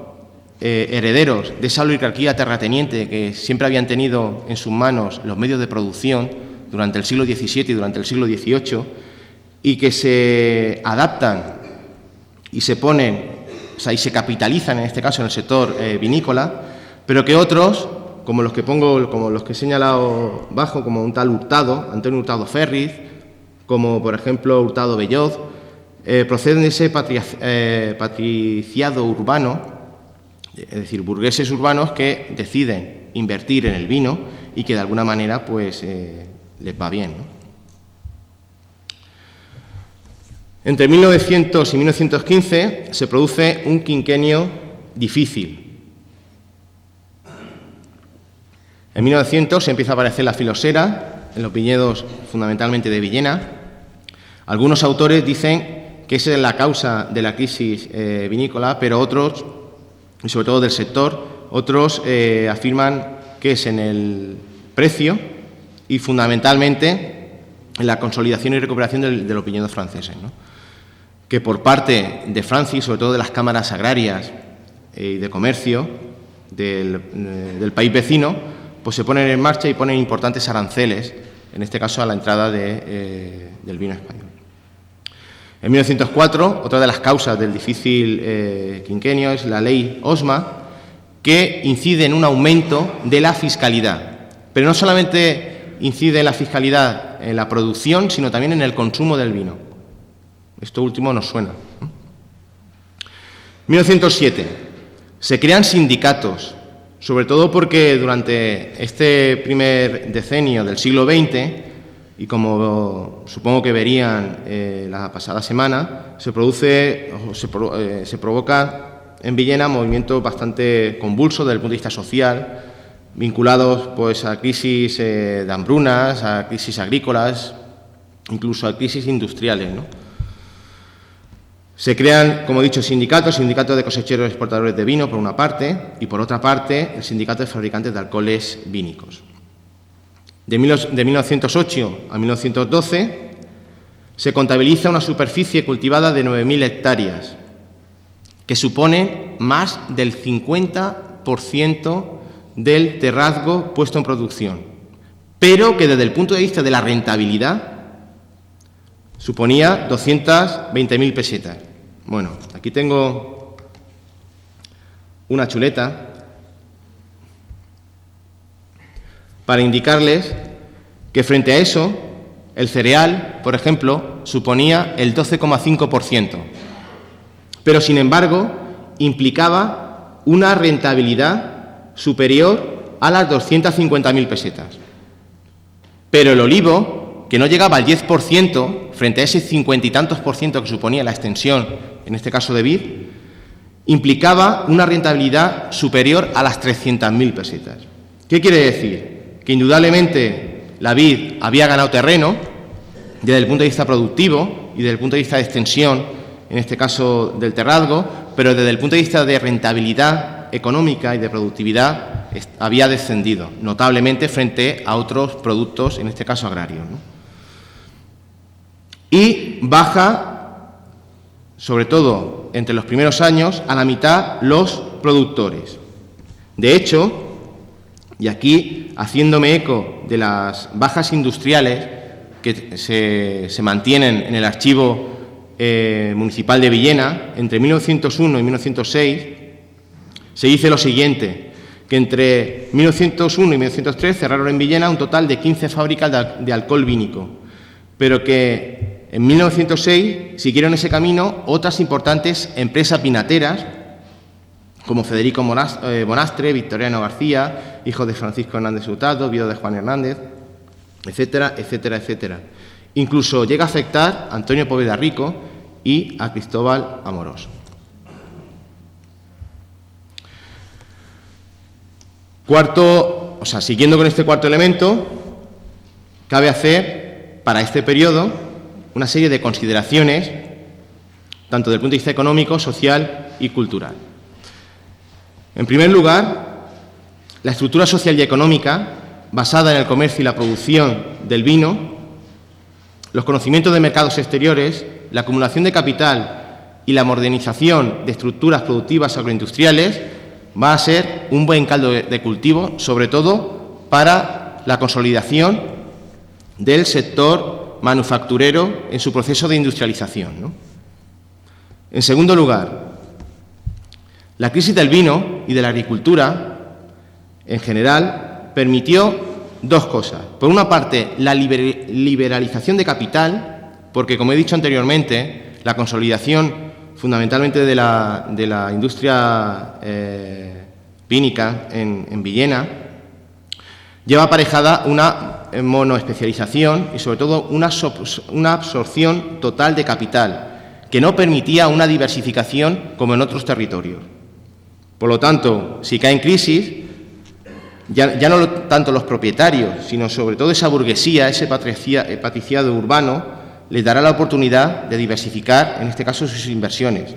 herederos de esa oligarquía terrateniente que siempre habían tenido en sus manos los medios de producción durante el siglo XVII y durante el siglo XVIII, y que se adaptan y se ponen, o sea, y se capitalizan, en este caso, en el sector vinícola, pero que otros, como los que pongo, como los que he señalado abajo, como un tal Hurtado, Antonio Hurtado Ferriz, como por ejemplo Hurtado Belloz, proceden de ese patriciado urbano, es decir, burgueses urbanos que deciden invertir en el vino y que de alguna manera pues les va bien, ¿no? Entre 1900 y 1915 se produce un quinquenio difícil. En 1900 empieza a aparecer la filosera en los viñedos fundamentalmente de Villena. Algunos autores dicen que esa es la causa de la crisis vinícola, pero otros, y sobre todo del sector, otros afirman que es en el precio y fundamentalmente en la consolidación y recuperación de los viñedos franceses, ¿no? Que por parte de Francia y sobre todo de las cámaras agrarias y de comercio del país vecino, pues se ponen en marcha y ponen importantes aranceles, en este caso a la entrada del vino español. En 1904, otra de las causas del difícil quinquenio es la ley Osma, que incide en un aumento de la fiscalidad, pero no solamente incide en la fiscalidad en la producción, sino también en el consumo del vino. Esto último nos suena. 1907. Se crean sindicatos, sobre todo porque durante este primer decenio del siglo XX, y como supongo que verían la pasada semana, se provoca en Villena movimientos bastante convulsos desde el punto de vista social, vinculados pues a crisis de hambrunas, a crisis agrícolas, incluso a crisis industriales, ¿no? Se crean, como he dicho, sindicatos de cosecheros y exportadores de vino, por una parte, y por otra parte, el sindicato de fabricantes de alcoholes vínicos. De 1908 a 1912 se contabiliza una superficie cultivada de 9.000 hectáreas, que supone más del 50% del terrazgo puesto en producción, pero que desde el punto de vista de la rentabilidad suponía 220.000 pesetas. Bueno, aquí tengo una chuleta para indicarles que frente a eso, el cereal, por ejemplo, suponía el 12,5%, pero sin embargo implicaba una rentabilidad superior a las 250.000 pesetas. Pero el olivo, que no llegaba al 10%, frente a ese 50 y tantos por ciento que suponía la extensión, en este caso de vid, implicaba una rentabilidad superior a las 300.000 pesetas. ¿Qué quiere decir? Que indudablemente la vid había ganado terreno desde el punto de vista productivo y desde el punto de vista de extensión, en este caso del terrazgo, pero desde el punto de vista de rentabilidad económica y de productividad había descendido notablemente frente a otros productos, en este caso agrarios, ¿no? Y baja, sobre todo entre los primeros años, a la mitad los productores. De hecho, y aquí, haciéndome eco de las bajas industriales que se mantienen en el archivo municipal de Villena, entre 1901 y 1906, se dice lo siguiente, que entre 1901 y 1903 cerraron en Villena un total de 15 fábricas de alcohol vínico, pero que en 1906 siguieron ese camino otras importantes empresas vinateras, como Federico Bonastre, Victoriano García, hijo de Francisco Hernández Hurtado, viudo de Juan Hernández, etcétera, etcétera, etcétera. Incluso llega a afectar a Antonio Poveda Rico y a Cristóbal Amorós. Siguiendo con este cuarto elemento, cabe hacer para este periodo una serie de consideraciones, tanto desde el punto de vista económico, social y cultural. En primer lugar, la estructura social y económica, basada en el comercio y la producción del vino, los conocimientos de mercados exteriores, la acumulación de capital y la modernización de estructuras productivas agroindustriales, va a ser un buen caldo de cultivo, sobre todo para la consolidación del sector manufacturero en su proceso de industrialización, ¿no? En segundo lugar, la crisis del vino y de la agricultura, en general, permitió dos cosas. Por una parte, la liberalización de capital, porque, como he dicho anteriormente, la consolidación fundamentalmente de la industria vínica en Villena lleva aparejada una monoespecialización y, sobre todo, una absorción total de capital, que no permitía una diversificación como en otros territorios. Por lo tanto, si cae en crisis, ya no tanto los propietarios, sino sobre todo esa burguesía, ese patriciado urbano, les dará la oportunidad de diversificar, en este caso, sus inversiones,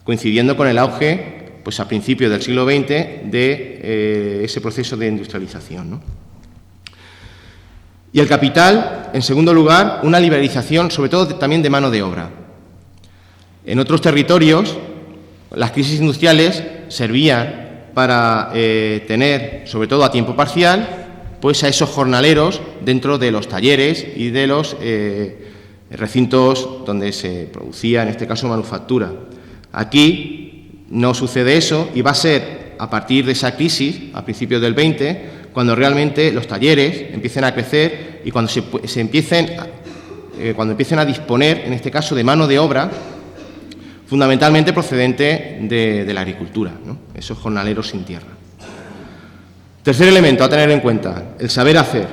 coincidiendo con el auge, pues a principios del siglo XX, de ese proceso de industrialización, ¿no? Y el capital, en segundo lugar, una liberalización, sobre todo también de mano de obra. En otros territorios, las crisis industriales servían para tener, sobre todo a tiempo parcial, pues a esos jornaleros dentro de los talleres y de los recintos donde se producía, en este caso, manufactura. Aquí no sucede eso y va a ser a partir de esa crisis, a principios del 20, cuando realmente los talleres empiecen a crecer y cuando cuando empiecen a disponer, en este caso, de mano de obra, fundamentalmente procedente de la agricultura, ¿no? Esos jornaleros sin tierra. Tercer elemento a tener en cuenta, el saber hacer,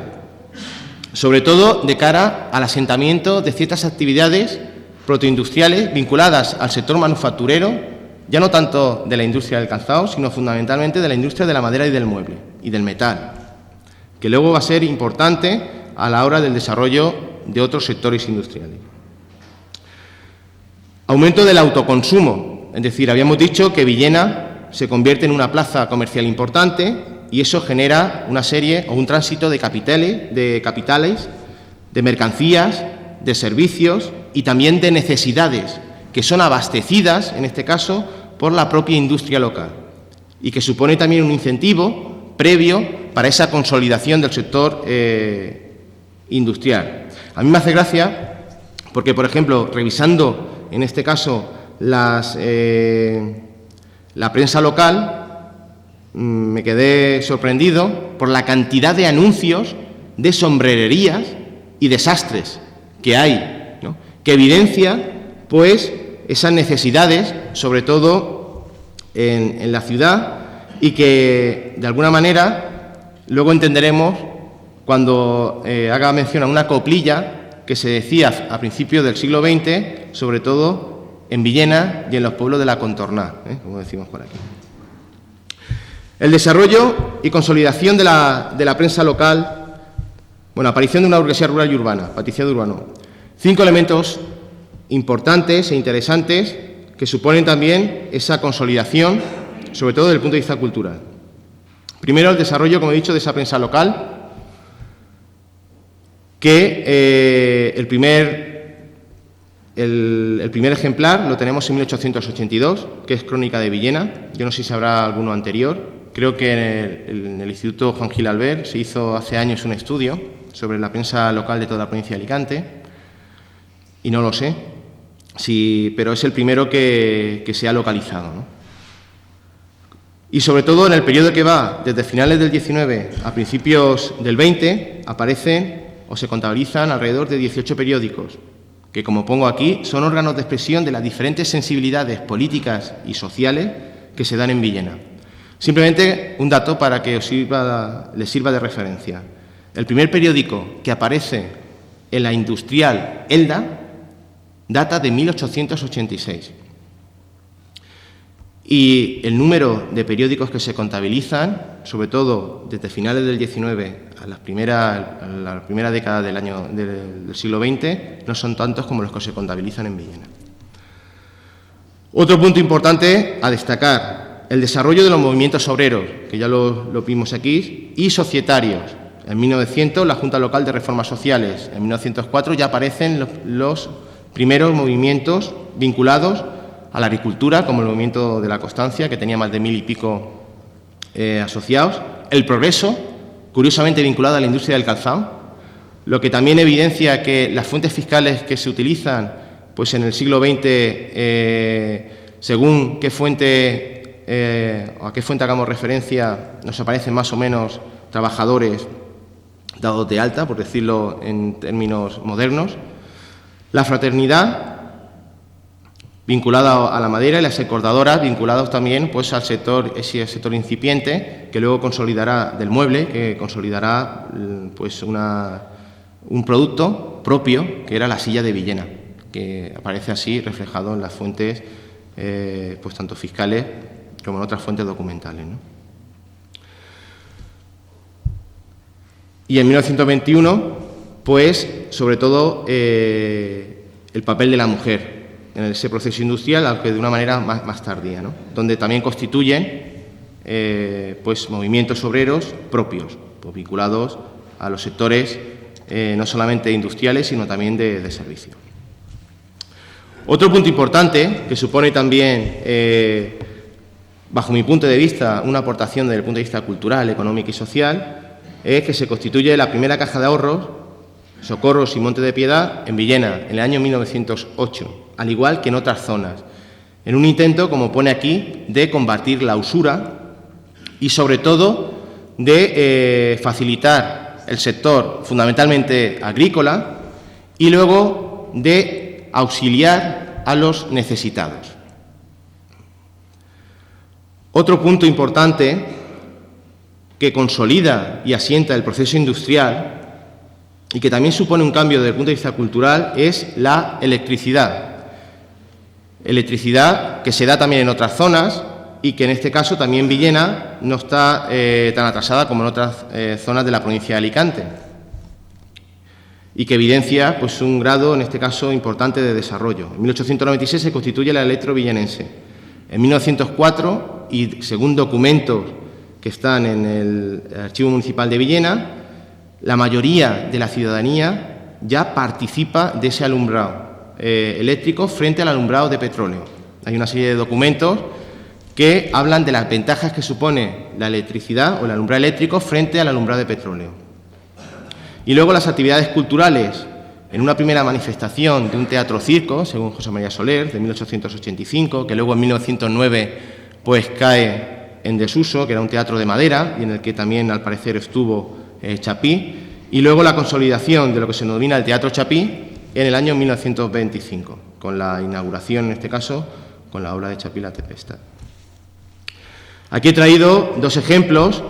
sobre todo de cara al asentamiento de ciertas actividades protoindustriales vinculadas al sector manufacturero, ya no tanto de la industria del calzado, sino fundamentalmente de la industria de la madera y del mueble y del metal, que luego va a ser importante a la hora del desarrollo de otros sectores industriales. Aumento del autoconsumo, es decir, habíamos dicho que Villena se convierte en una plaza comercial importante y eso genera una serie o un tránsito de capitales, de mercancías, de servicios y también de necesidades que son abastecidas, en este caso, por la propia industria local y que supone también un incentivo previo para esa consolidación del sector industrial. A mí me hace gracia porque, por ejemplo, revisando, en este caso, la prensa local, me quedé sorprendido por la cantidad de anuncios de sombrererías y desastres que hay, ¿no?, que evidencia, pues, esas necesidades, sobre todo en la ciudad, y que, de alguna manera, luego entenderemos cuando haga mención a una coplilla que se decía a principios del siglo XX, sobre todo en Villena y en los pueblos de la contorná, como decimos por aquí. El desarrollo y consolidación de la prensa local, bueno, aparición de una burguesía rural y urbana, Patricia de Urbano. 5 elementos importantes e interesantes que suponen también esa consolidación, sobre todo desde el punto de vista cultural. Primero, el desarrollo, como he dicho, de esa prensa local, que el primer ejemplar lo tenemos en 1882, que es Crónica de Villena. Yo no sé si habrá alguno anterior. Creo que en el Instituto Juan Gil Albert se hizo hace años un estudio sobre la prensa local de toda la provincia de Alicante, y no lo sé, pero es el primero que se ha localizado, ¿no? Y sobre todo en el periodo que va desde finales del 19 a principios del 20 aparecen o se contabilizan alrededor de 18 periódicos, que, como pongo aquí, son órganos de expresión de las diferentes sensibilidades políticas y sociales que se dan en Villena. Simplemente un dato para que les sirva de referencia. El primer periódico que aparece en la industrial Elda data de 1886. Y el número de periódicos que se contabilizan, sobre todo desde finales del 19 a la primera década del siglo XX, no son tantos como los que se contabilizan en Villena. Otro punto importante a destacar, el desarrollo de los movimientos obreros, que ya lo vimos aquí, y societarios. En 1900, la Junta Local de Reformas Sociales. En 1904 ya aparecen los primeros movimientos vinculados a la agricultura, como el movimiento de la Constancia, que tenía más de 1000 y pico asociados. El Progreso, curiosamente vinculado a la industria del calzado, lo que también evidencia que las fuentes fiscales que se utilizan, pues en el siglo XX, según qué fuente a qué fuente hagamos referencia, nos aparecen más o menos trabajadores dados de alta, por decirlo en términos modernos. La fraternidad, vinculada a la madera, y las encordadoras, vinculados también, pues, al sector incipiente, que luego consolidará del mueble, que consolidará, pues, un producto propio, que era la silla de Villena, que aparece así reflejado en las fuentes, pues, tanto fiscales como en otras fuentes documentales, ¿no? Y en 1921, pues, sobre todo, el papel de la mujer en ese proceso industrial, aunque de una manera más tardía, ¿no?, donde también constituyen pues, movimientos obreros propios, pues, vinculados a los sectores no solamente industriales, sino también de servicio. Otro punto importante, que supone también, bajo mi punto de vista, una aportación desde el punto de vista cultural, económico y social, es que se constituye la primera caja de ahorros, Socorros y Monte de Piedad, en Villena, en el año 1908, al igual que en otras zonas, en un intento, como pone aquí, de combatir la usura y, sobre todo, de facilitar el sector fundamentalmente agrícola y luego de auxiliar a los necesitados. Otro punto importante que consolida y asienta el proceso industrial y que también supone un cambio desde el punto de vista cultural es la electricidad. Electricidad que se da también en otras zonas y que en este caso también Villena no está tan atrasada como en otras zonas de la provincia de Alicante y que evidencia pues, un grado, en este caso, importante de desarrollo. En 1896 se constituye la Electro-Villenense. En 1904, y según documentos que están en el Archivo Municipal de Villena, la mayoría de la ciudadanía ya participa de ese alumbrado eléctrico frente al alumbrado de petróleo. Hay una serie de documentos que hablan de las ventajas que supone la electricidad o el alumbrado eléctrico frente al alumbrado de petróleo. Y luego las actividades culturales, en una primera manifestación de un teatro-circo, según José María Soler, de 1885, que luego en 1909 pues cae en desuso, que era un teatro de madera y en el que también al parecer estuvo Chapí, y luego la consolidación de lo que se denomina el Teatro Chapí en el año 1925, con la inauguración, en este caso, con la obra de Chapí La Tempestad. Aquí he traído dos ejemplos,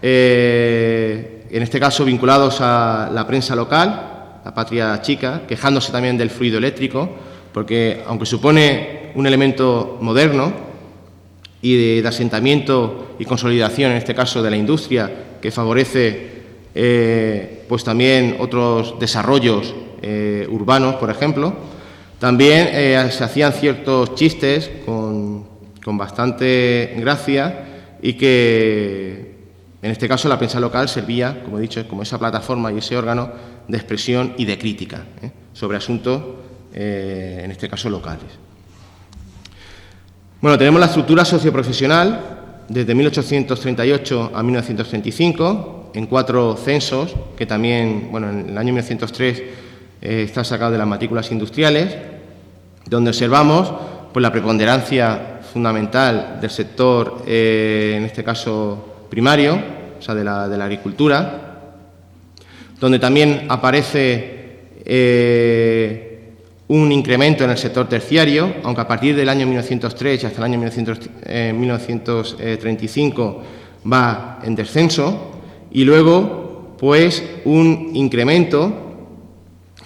en este caso vinculados a la prensa local, La Patria Chica, quejándose también del fluido eléctrico, porque aunque supone un elemento moderno y de asentamiento y consolidación, en este caso de la industria, que favorece pues también otros desarrollos urbanos, por ejemplo, también se hacían ciertos chistes con bastante gracia y que, en este caso, la prensa local servía, como he dicho, como esa plataforma y ese órgano de expresión y de crítica sobre asuntos, en este caso, locales. Bueno, tenemos la estructura socioprofesional desde 1838 a 1935, en 4 censos, que también, bueno, en el año 1903 está sacado de las matrículas industriales, donde observamos pues, la preponderancia fundamental del sector, en este caso primario, o sea, de la agricultura, donde también aparece un incremento en el sector terciario, aunque a partir del año 1903 y hasta el año 1935 va en descenso, y luego pues un incremento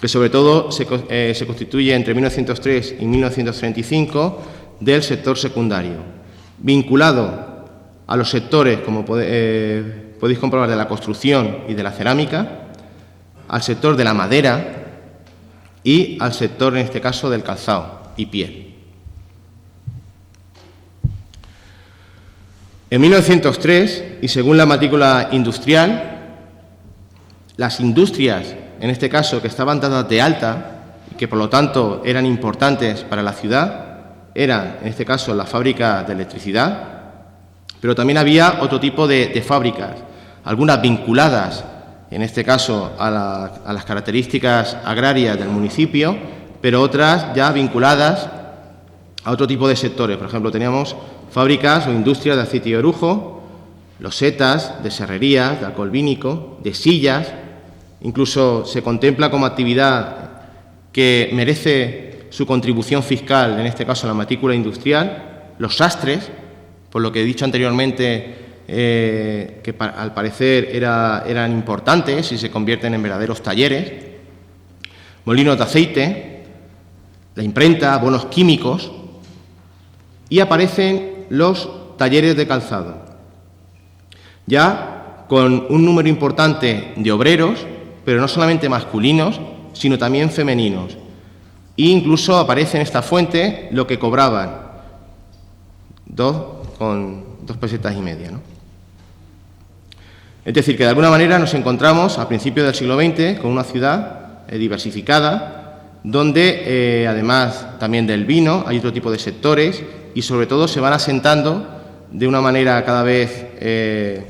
que sobre todo se constituye entre 1903 y 1935 del sector secundario, vinculado a los sectores, como podéis comprobar, de la construcción y de la cerámica, al sector de la madera y al sector, en este caso, del calzado y piel. En 1903, y según la matrícula industrial, las industrias, en este caso, que estaban dadas de alta y que, por lo tanto, eran importantes para la ciudad, eran, en este caso, la fábrica de electricidad, pero también había otro tipo de fábricas, algunas vinculadas, en este caso, a las características agrarias del municipio, pero otras ya vinculadas a otro tipo de sectores. Por ejemplo, teníamos fábricas o industrias de aceite y orujo, losetas, de serrerías, de alcohol vínico, de sillas. Incluso se contempla como actividad que merece su contribución fiscal, en este caso la matrícula industrial, los sastres, por lo que he dicho anteriormente, que al parecer eran importantes y se convierten en verdaderos talleres, molinos de aceite, la imprenta, bonos químicos, y aparecen los talleres de calzado, ya con un número importante de obreros, pero no solamente masculinos, sino también femeninos. E incluso aparece en esta fuente lo que cobraban, 2,2 pesetas y media, ¿no? Es decir, que de alguna manera nos encontramos a principios del siglo XX con una ciudad diversificada, donde además también del vino hay otro tipo de sectores y sobre todo se van asentando de una manera cada vez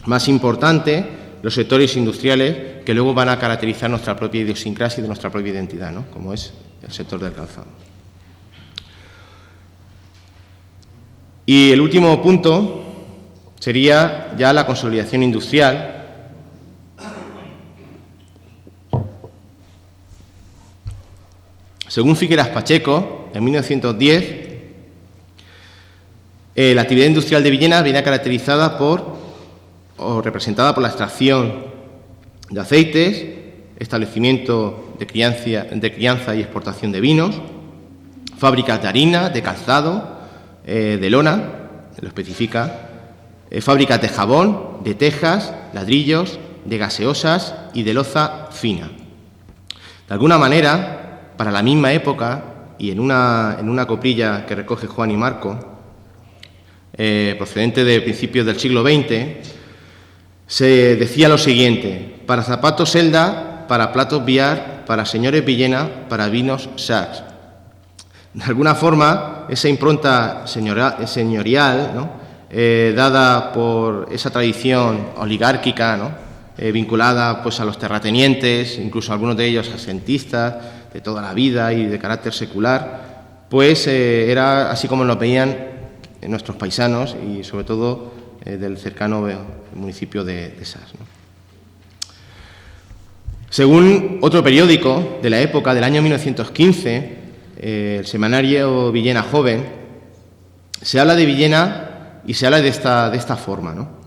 más importante los sectores industriales que luego van a caracterizar nuestra propia idiosincrasia y de nuestra propia identidad, ¿no? Como es el sector del calzado. Y el último punto sería ya la consolidación industrial, Según Figueras Pacheco, en 1910, la actividad industrial de Villena viene caracterizada o representada por la extracción de aceites, establecimiento de crianza y exportación de vinos, fábricas de harina, de calzado, de lona, lo especifica, fábricas de jabón, de tejas, ladrillos, de gaseosas y de loza fina. De alguna manera, para la misma época, y en una coplilla que recoge Juan y Marco, procedente de principios del siglo XX, se decía lo siguiente: para zapatos Selda, para platos Viar, para señores Villena, para vinos Sachs. De alguna forma, esa impronta señorial, ¿no?, dada por esa tradición oligárquica, ¿no?, vinculada pues a los terratenientes, incluso algunos de ellos asentistas de toda la vida y de carácter secular, pues era así como nos veían nuestros paisanos y sobre todo del cercano municipio de Sas, ¿no? Según otro periódico de la época, del año 1915, el semanario Villena Joven, se habla de Villena y se habla de esta forma, ¿no?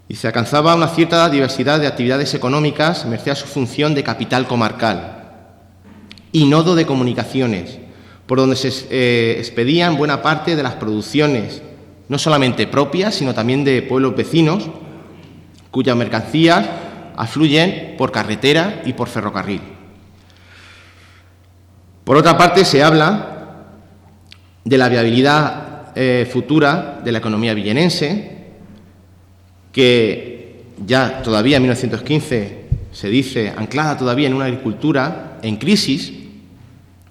Y se alcanzaba una cierta diversidad de actividades económicas merced a su función de capital comarcal y nodo de comunicaciones, por donde se expedían buena parte de las producciones, no solamente propias, sino también de pueblos vecinos, cuyas mercancías afluyen por carretera y por ferrocarril. Por otra parte, se habla de la viabilidad futura de la economía villenense, que ya todavía en 1915 se dice anclada todavía en una agricultura en crisis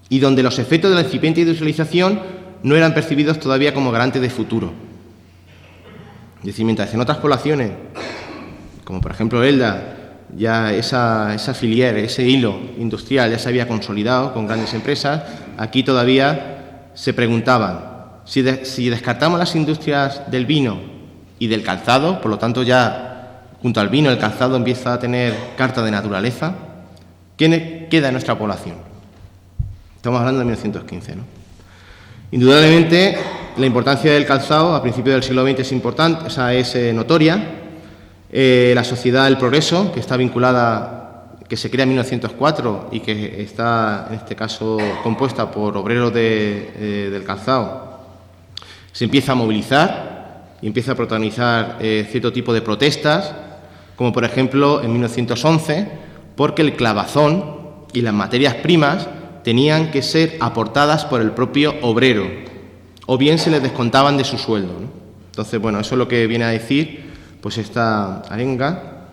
y donde los efectos de la incipiente industrialización no eran percibidos todavía como garantes de futuro. Es decir, mientras en otras poblaciones, como por ejemplo Elda, ya esa filière, ese hilo industrial ya se había consolidado con grandes empresas, aquí todavía se preguntaban si descartamos las industrias del vino y del calzado, por lo tanto ya junto al vino el calzado empieza a tener carta de naturaleza, ¿qué queda en nuestra población? Estamos hablando de 1915, ¿no? Indudablemente la importancia del calzado a principios del siglo XX es importante, es notoria. La Sociedad del Progreso, que está vinculada, que se crea en 1904 y que está, en este caso, compuesta por obreros del calzado, se empieza a movilizar y empieza a protagonizar cierto tipo de protestas, como por ejemplo en 1911, porque el clavazón y las materias primas tenían que ser aportadas por el propio obrero, o bien se les descontaban de su sueldo, ¿no? Entonces, bueno, eso es lo que viene a decir pues esta arenga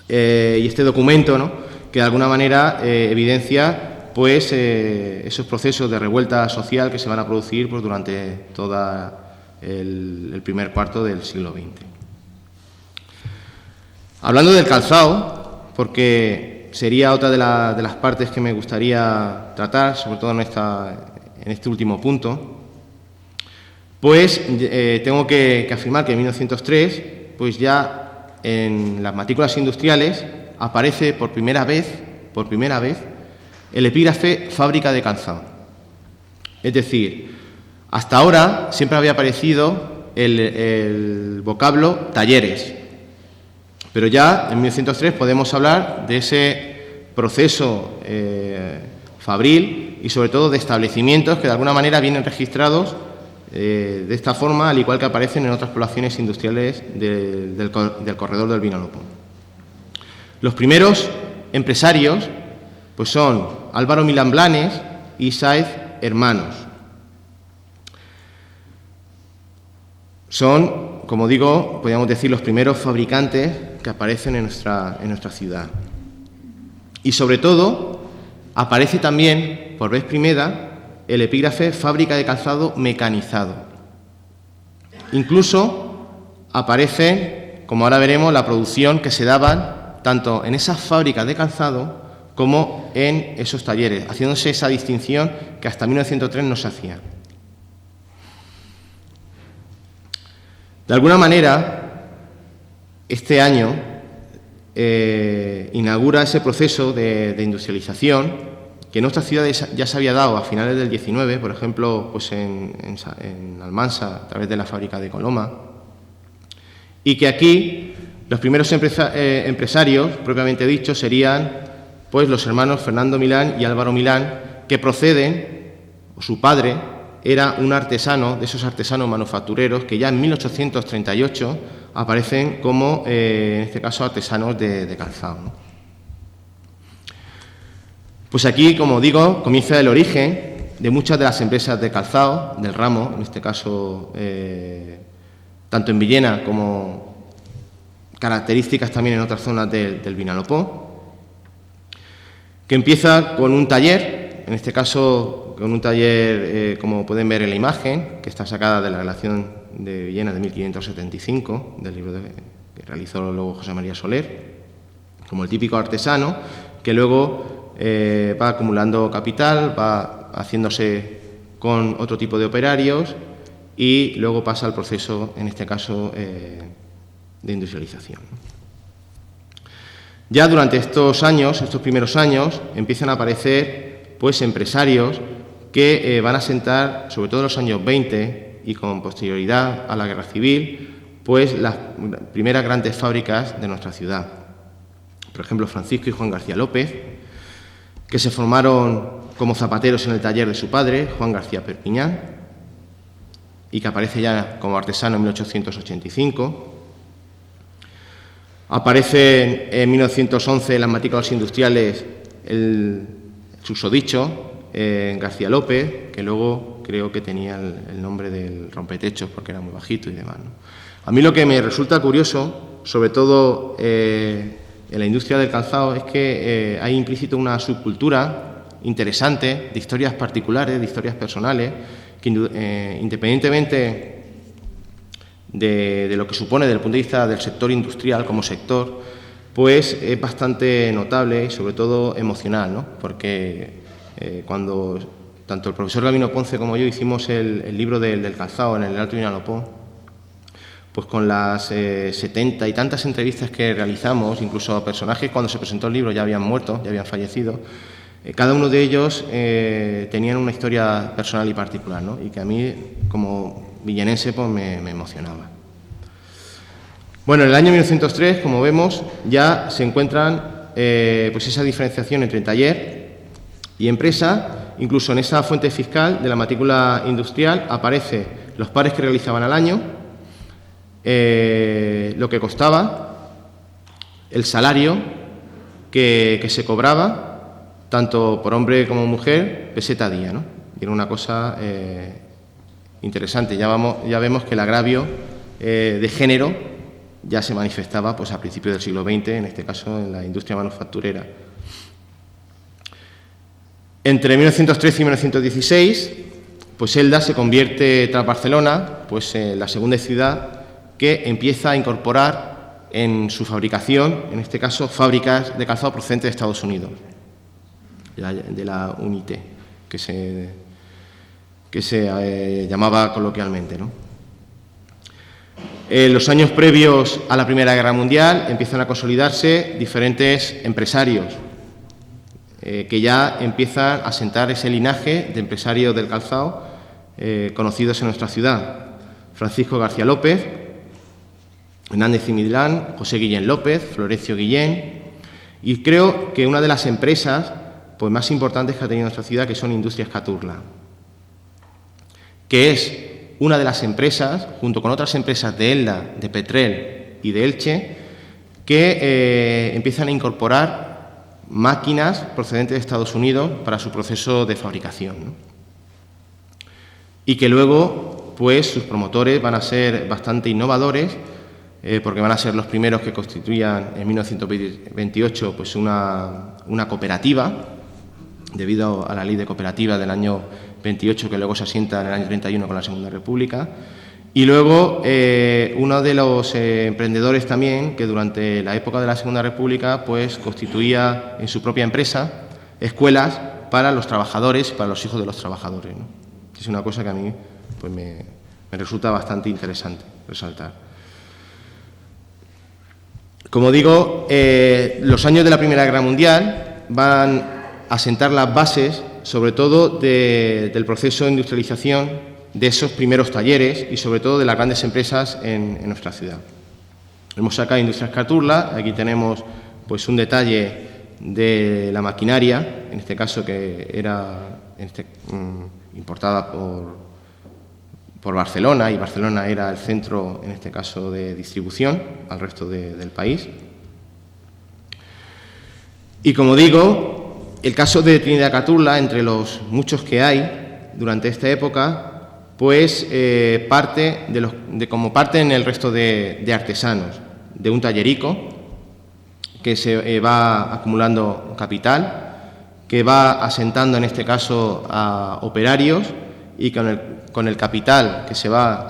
y este documento, ¿no?, que de alguna manera evidencia pues esos procesos de revuelta social que se van a producir pues durante todo el primer cuarto del siglo XX. Hablando del calzado, porque sería otra de las partes que me gustaría tratar, sobre todo en este último punto, pues tengo que afirmar que en 1903, pues ya en las matrículas industriales aparece por primera vez el epígrafe fábrica de calzado. Es decir, hasta ahora siempre había aparecido el vocablo talleres, pero ya en 1903 podemos hablar de ese proceso fabril y sobre todo de establecimientos que de alguna manera vienen registrados de esta forma, al igual que aparecen en otras poblaciones industriales del corredor del Vinalopó. Los primeros empresarios pues son Álvaro Milán Blanes y Sáez Hermanos. Son, como digo, podríamos decir los primeros fabricantes que aparecen en nuestra ciudad. Y sobre todo aparece también, por vez primera, el epígrafe fábrica de calzado mecanizado. Incluso aparece, como ahora veremos, la producción que se daban tanto en esas fábricas de calzado como en esos talleres, haciéndose esa distinción que hasta 1903 no se hacía. De alguna manera, este año inaugura ese proceso de industrialización que en otras ciudades ya se había dado a finales del 19, por ejemplo, pues en Almansa, a través de la fábrica de Coloma, y que aquí los primeros empresarios, propiamente dicho, serían pues los hermanos Fernando Milán y Álvaro Milán, que proceden, o su padre era un artesano, de esos artesanos manufactureros, que ya en 1838 aparecen como, en este caso, artesanos de calzado, ¿no? Pues aquí, como digo, comienza el origen de muchas de las empresas de calzado, del ramo, en este caso, tanto en Villena como características también en otras zonas del Vinalopó, que empieza con un taller, en este caso con un taller, como pueden ver en la imagen, que está sacada de la relación de Villena de 1575, del libro que realizó luego José María Soler, como el típico artesano, que luego va acumulando capital, va haciéndose con otro tipo de operarios y luego pasa al proceso, en este caso, de industrialización. Ya durante estos años, estos primeros años, empiezan a aparecer pues, empresarios que van a asentar, sobre todo en los años 20 y con posterioridad a la Guerra Civil, pues las primeras grandes fábricas de nuestra ciudad. Por ejemplo, Francisco y Juan García López, que se formaron como zapateros en el taller de su padre, Juan García Perpiñán, y que aparece ya como artesano en 1885. Aparece en 1911 en las matrículas industriales el susodicho García López, que luego creo que tenía el nombre del rompetechos porque era muy bajito y demás, ¿no? A mí lo que me resulta curioso, sobre todo en la industria del calzado, es que hay implícito una subcultura interesante de historias particulares, de historias personales, que independientemente de lo que supone desde el punto de vista del sector industrial como sector, pues es bastante notable y sobre todo emocional, ¿no? Porque cuando tanto el profesor Gabino Ponce como yo hicimos el libro del calzado en el Alto Vinalopó, pues con las 70 y tantas entrevistas que realizamos, incluso a personajes cuando se presentó el libro ya habían muerto, ya habían fallecido, cada uno de ellos tenían una historia personal y particular, ¿no? Y que a mí, como villenense, pues me emocionaba. Bueno, en el año 1903, como vemos, ya se encuentran pues esa diferenciación entre taller y empresa. Incluso en esa fuente fiscal de la matrícula industrial aparece los pares que realizaban al año, lo que costaba, el salario que se cobraba, tanto por hombre como mujer, peseta día, ¿no? Y era una cosa interesante. Ya vemos que el agravio de género ya se manifestaba pues, a principios del siglo XX, en este caso en la industria manufacturera. Entre 1913 y 1916, pues Elda se convierte, tras Barcelona, pues, en la segunda ciudad que empieza a incorporar en su fabricación, en este caso, fábricas de calzado procedentes de Estados Unidos, de la UNITE, que se llamaba coloquialmente, ¿no? En los años previos a la Primera Guerra Mundial empiezan a consolidarse diferentes empresarios que ya empiezan a sentar ese linaje de empresarios del calzado conocidos en nuestra ciudad. Francisco García López, Hernández y Milán, José Guillén López, Florencio Guillén, y creo que una de las empresas pues, más importantes que ha tenido nuestra ciudad, que son Industrias Caturla, que es una de las empresas, junto con otras empresas de Elda, de Petrel y de Elche, que empiezan a incorporar máquinas procedentes de Estados Unidos para su proceso de fabricación, ¿no? Y que luego, pues, sus promotores van a ser bastante innovadores, porque van a ser los primeros que constituyan en 1928 pues, una cooperativa, debido a la ley de cooperativa del año 28, que luego se asienta en el año 31 con la Segunda República. Y luego, uno de los emprendedores también, que durante la época de la Segunda República, pues constituía en su propia empresa escuelas para los trabajadores, para los hijos de los trabajadores, ¿no? Es una cosa que a mí pues, me resulta bastante interesante resaltar. Como digo, los años de la Primera Guerra Mundial van asentar las bases, sobre todo del proceso de industrialización de esos primeros talleres y, sobre todo, de las grandes empresas en nuestra ciudad. Hemos sacado Industrias Cazorla, aquí tenemos pues, un detalle de la maquinaria, en este caso que era importada por Barcelona, y Barcelona era el centro, en este caso, de distribución al resto del país. Y, como digo, el caso de Trinidad Cazorla, entre los muchos que hay durante esta época, pues parte en el resto de artesanos, de un tallerico que se va acumulando capital, que va asentando, en este caso, a operarios, y con el capital que se va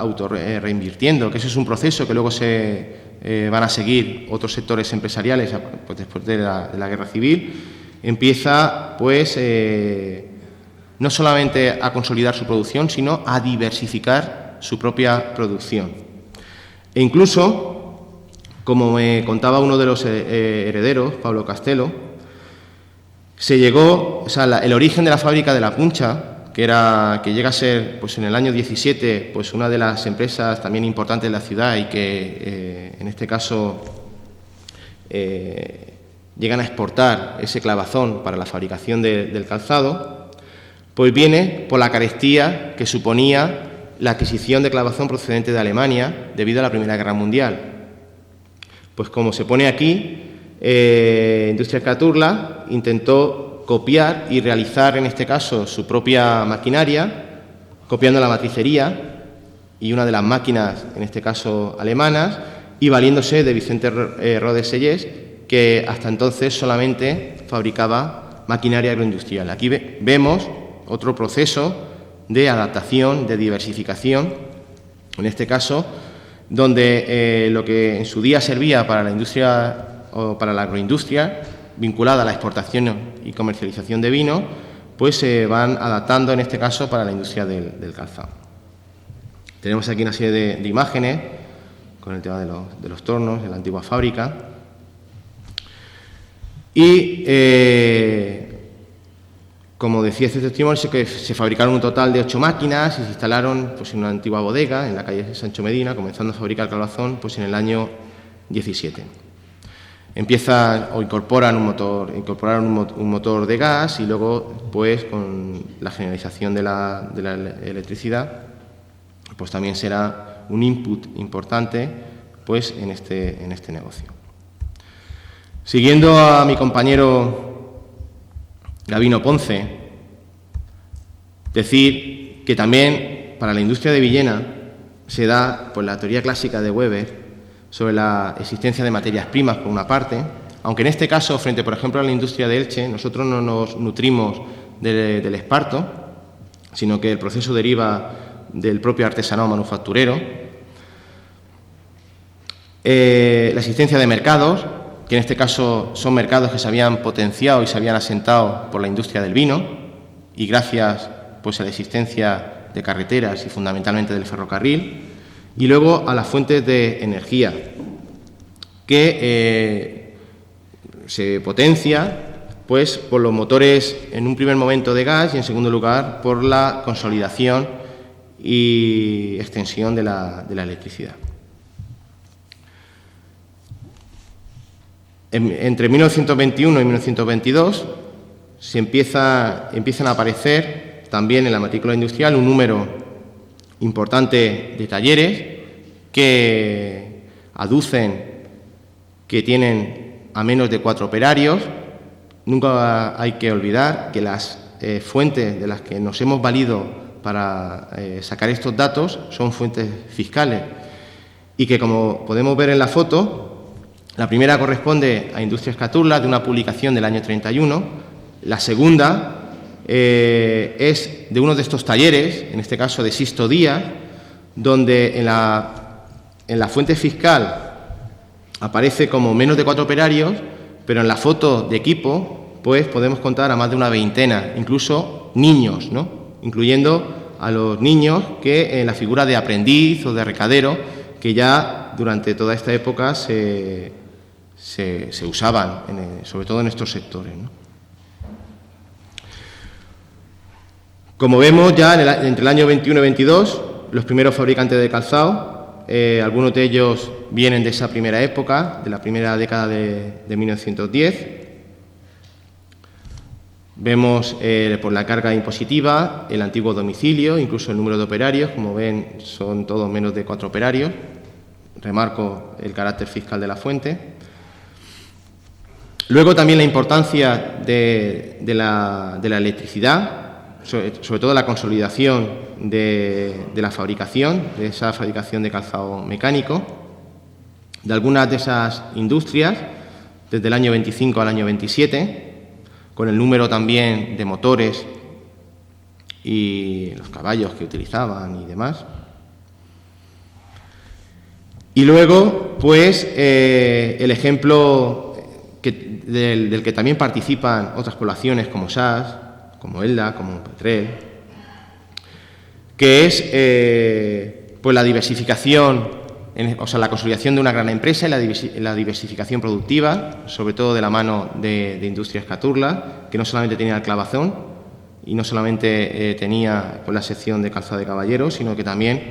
reinvirtiendo, que eso es un proceso que luego se van a seguir otros sectores empresariales pues, después de la Guerra Civil, empieza pues no solamente a consolidar su producción, sino a diversificar su propia producción. E incluso, como me contaba uno de los herederos, Pablo Castelo, se llegó, o sea, el origen de la fábrica de La Puncha, que llega a ser, pues en el año 17, pues una de las empresas también importantes de la ciudad y que, en este caso, llegan a exportar ese clavazón para la fabricación del calzado, pues viene por la carestía que suponía la adquisición de clavazón procedente de Alemania debido a la Primera Guerra Mundial. Pues como se pone aquí, Industrias Cazorla intentó copiar y realizar, en este caso, su propia maquinaria, copiando la matricería y una de las máquinas, en este caso, alemanas, y valiéndose de Vicente Rodes Sellés, que hasta entonces solamente fabricaba maquinaria agroindustrial. Aquí vemos otro proceso de adaptación, de diversificación, en este caso, donde lo que en su día servía para la industria o para la agroindustria, vinculada a la exportación y comercialización de vino, pues se van adaptando, en este caso, para la industria del calzado. Tenemos aquí una serie de imágenes con el tema de los tornos de la antigua fábrica. Y, como decía este testimonio, que se fabricaron un total de 8 máquinas y se instalaron pues, en una antigua bodega en la calle Sancho Medina, comenzando a fabricar clavazón pues, en el año 17. Incorporaron un motor de gas y luego, pues, con la generalización de la electricidad, pues también será un input importante, pues, en este negocio. Siguiendo a mi compañero Gabino Ponce, decir que también para la industria de Villena se da pues, la teoría clásica de Weber sobre la existencia de materias primas, por una parte, aunque en este caso, frente, por ejemplo, a la industria de Elche, nosotros no nos nutrimos del esparto, sino que el proceso deriva del propio artesanado manufacturero. La existencia de mercados, que en este caso son mercados que se habían potenciado y se habían asentado por la industria del vino, y gracias pues, a la existencia de carreteras y fundamentalmente del ferrocarril. Y luego a las fuentes de energía, que se potencia pues, por los motores, en un primer momento de gas y, en segundo lugar, por la consolidación y extensión de la electricidad. Entre 1921 y 1922 empiezan a aparecer también en la matrícula industrial un número importante de talleres que aducen que tienen a menos de 4 operarios. Nunca hay que olvidar que las fuentes de las que nos hemos valido para sacar estos datos son fuentes fiscales y que, como podemos ver en la foto, la primera corresponde a Industrias Cazorla, de una publicación del año 31, la segunda es de uno de estos talleres, en este caso de Sisto Díaz, donde en la fuente fiscal aparece como menos de 4 operarios, pero en la foto de equipo pues podemos contar a más de una veintena, incluso niños, ¿no? Incluyendo a los niños que en la figura de aprendiz o de recadero, que ya durante toda esta época se usaban, sobre todo en estos sectores, ¿no? Como vemos, ya entre el año 21 y 22, los primeros fabricantes de calzado, algunos de ellos vienen de esa primera época, de la primera década de 1910. Vemos por la carga impositiva, el antiguo domicilio, incluso el número de operarios, como ven, son todos menos de 4 operarios. Remarco el carácter fiscal de la fuente. Luego también la importancia de la electricidad, sobre todo la consolidación de la fabricación, de esa fabricación de calzado mecánico, de algunas de esas industrias, desde el año 25 al año 27, con el número también de motores y los caballos que utilizaban y demás. Y luego, pues, el ejemplo del que también participan otras poblaciones como Sas, como Elda, como Petrel, que es pues la diversificación, o sea, la consolidación de una gran empresa y la diversificación productiva, sobre todo de la mano de Industrias Caturla, que no solamente tenía el clavazón y no solamente tenía pues, la sección de calzado de caballeros, sino que también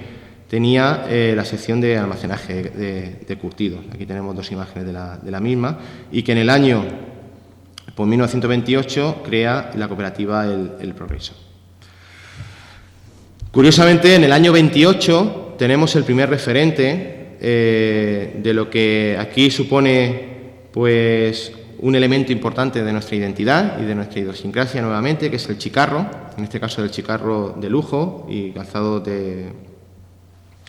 tenía la sección de almacenaje de curtidos. Aquí tenemos 2 imágenes de la misma, y que en el año 1928 crea la cooperativa El Progreso. Curiosamente, en el año 28 tenemos el primer referente de lo que aquí supone pues, un elemento importante de nuestra identidad y de nuestra idiosincrasia nuevamente, que es el chicarro, en este caso el chicarro de lujo y calzado de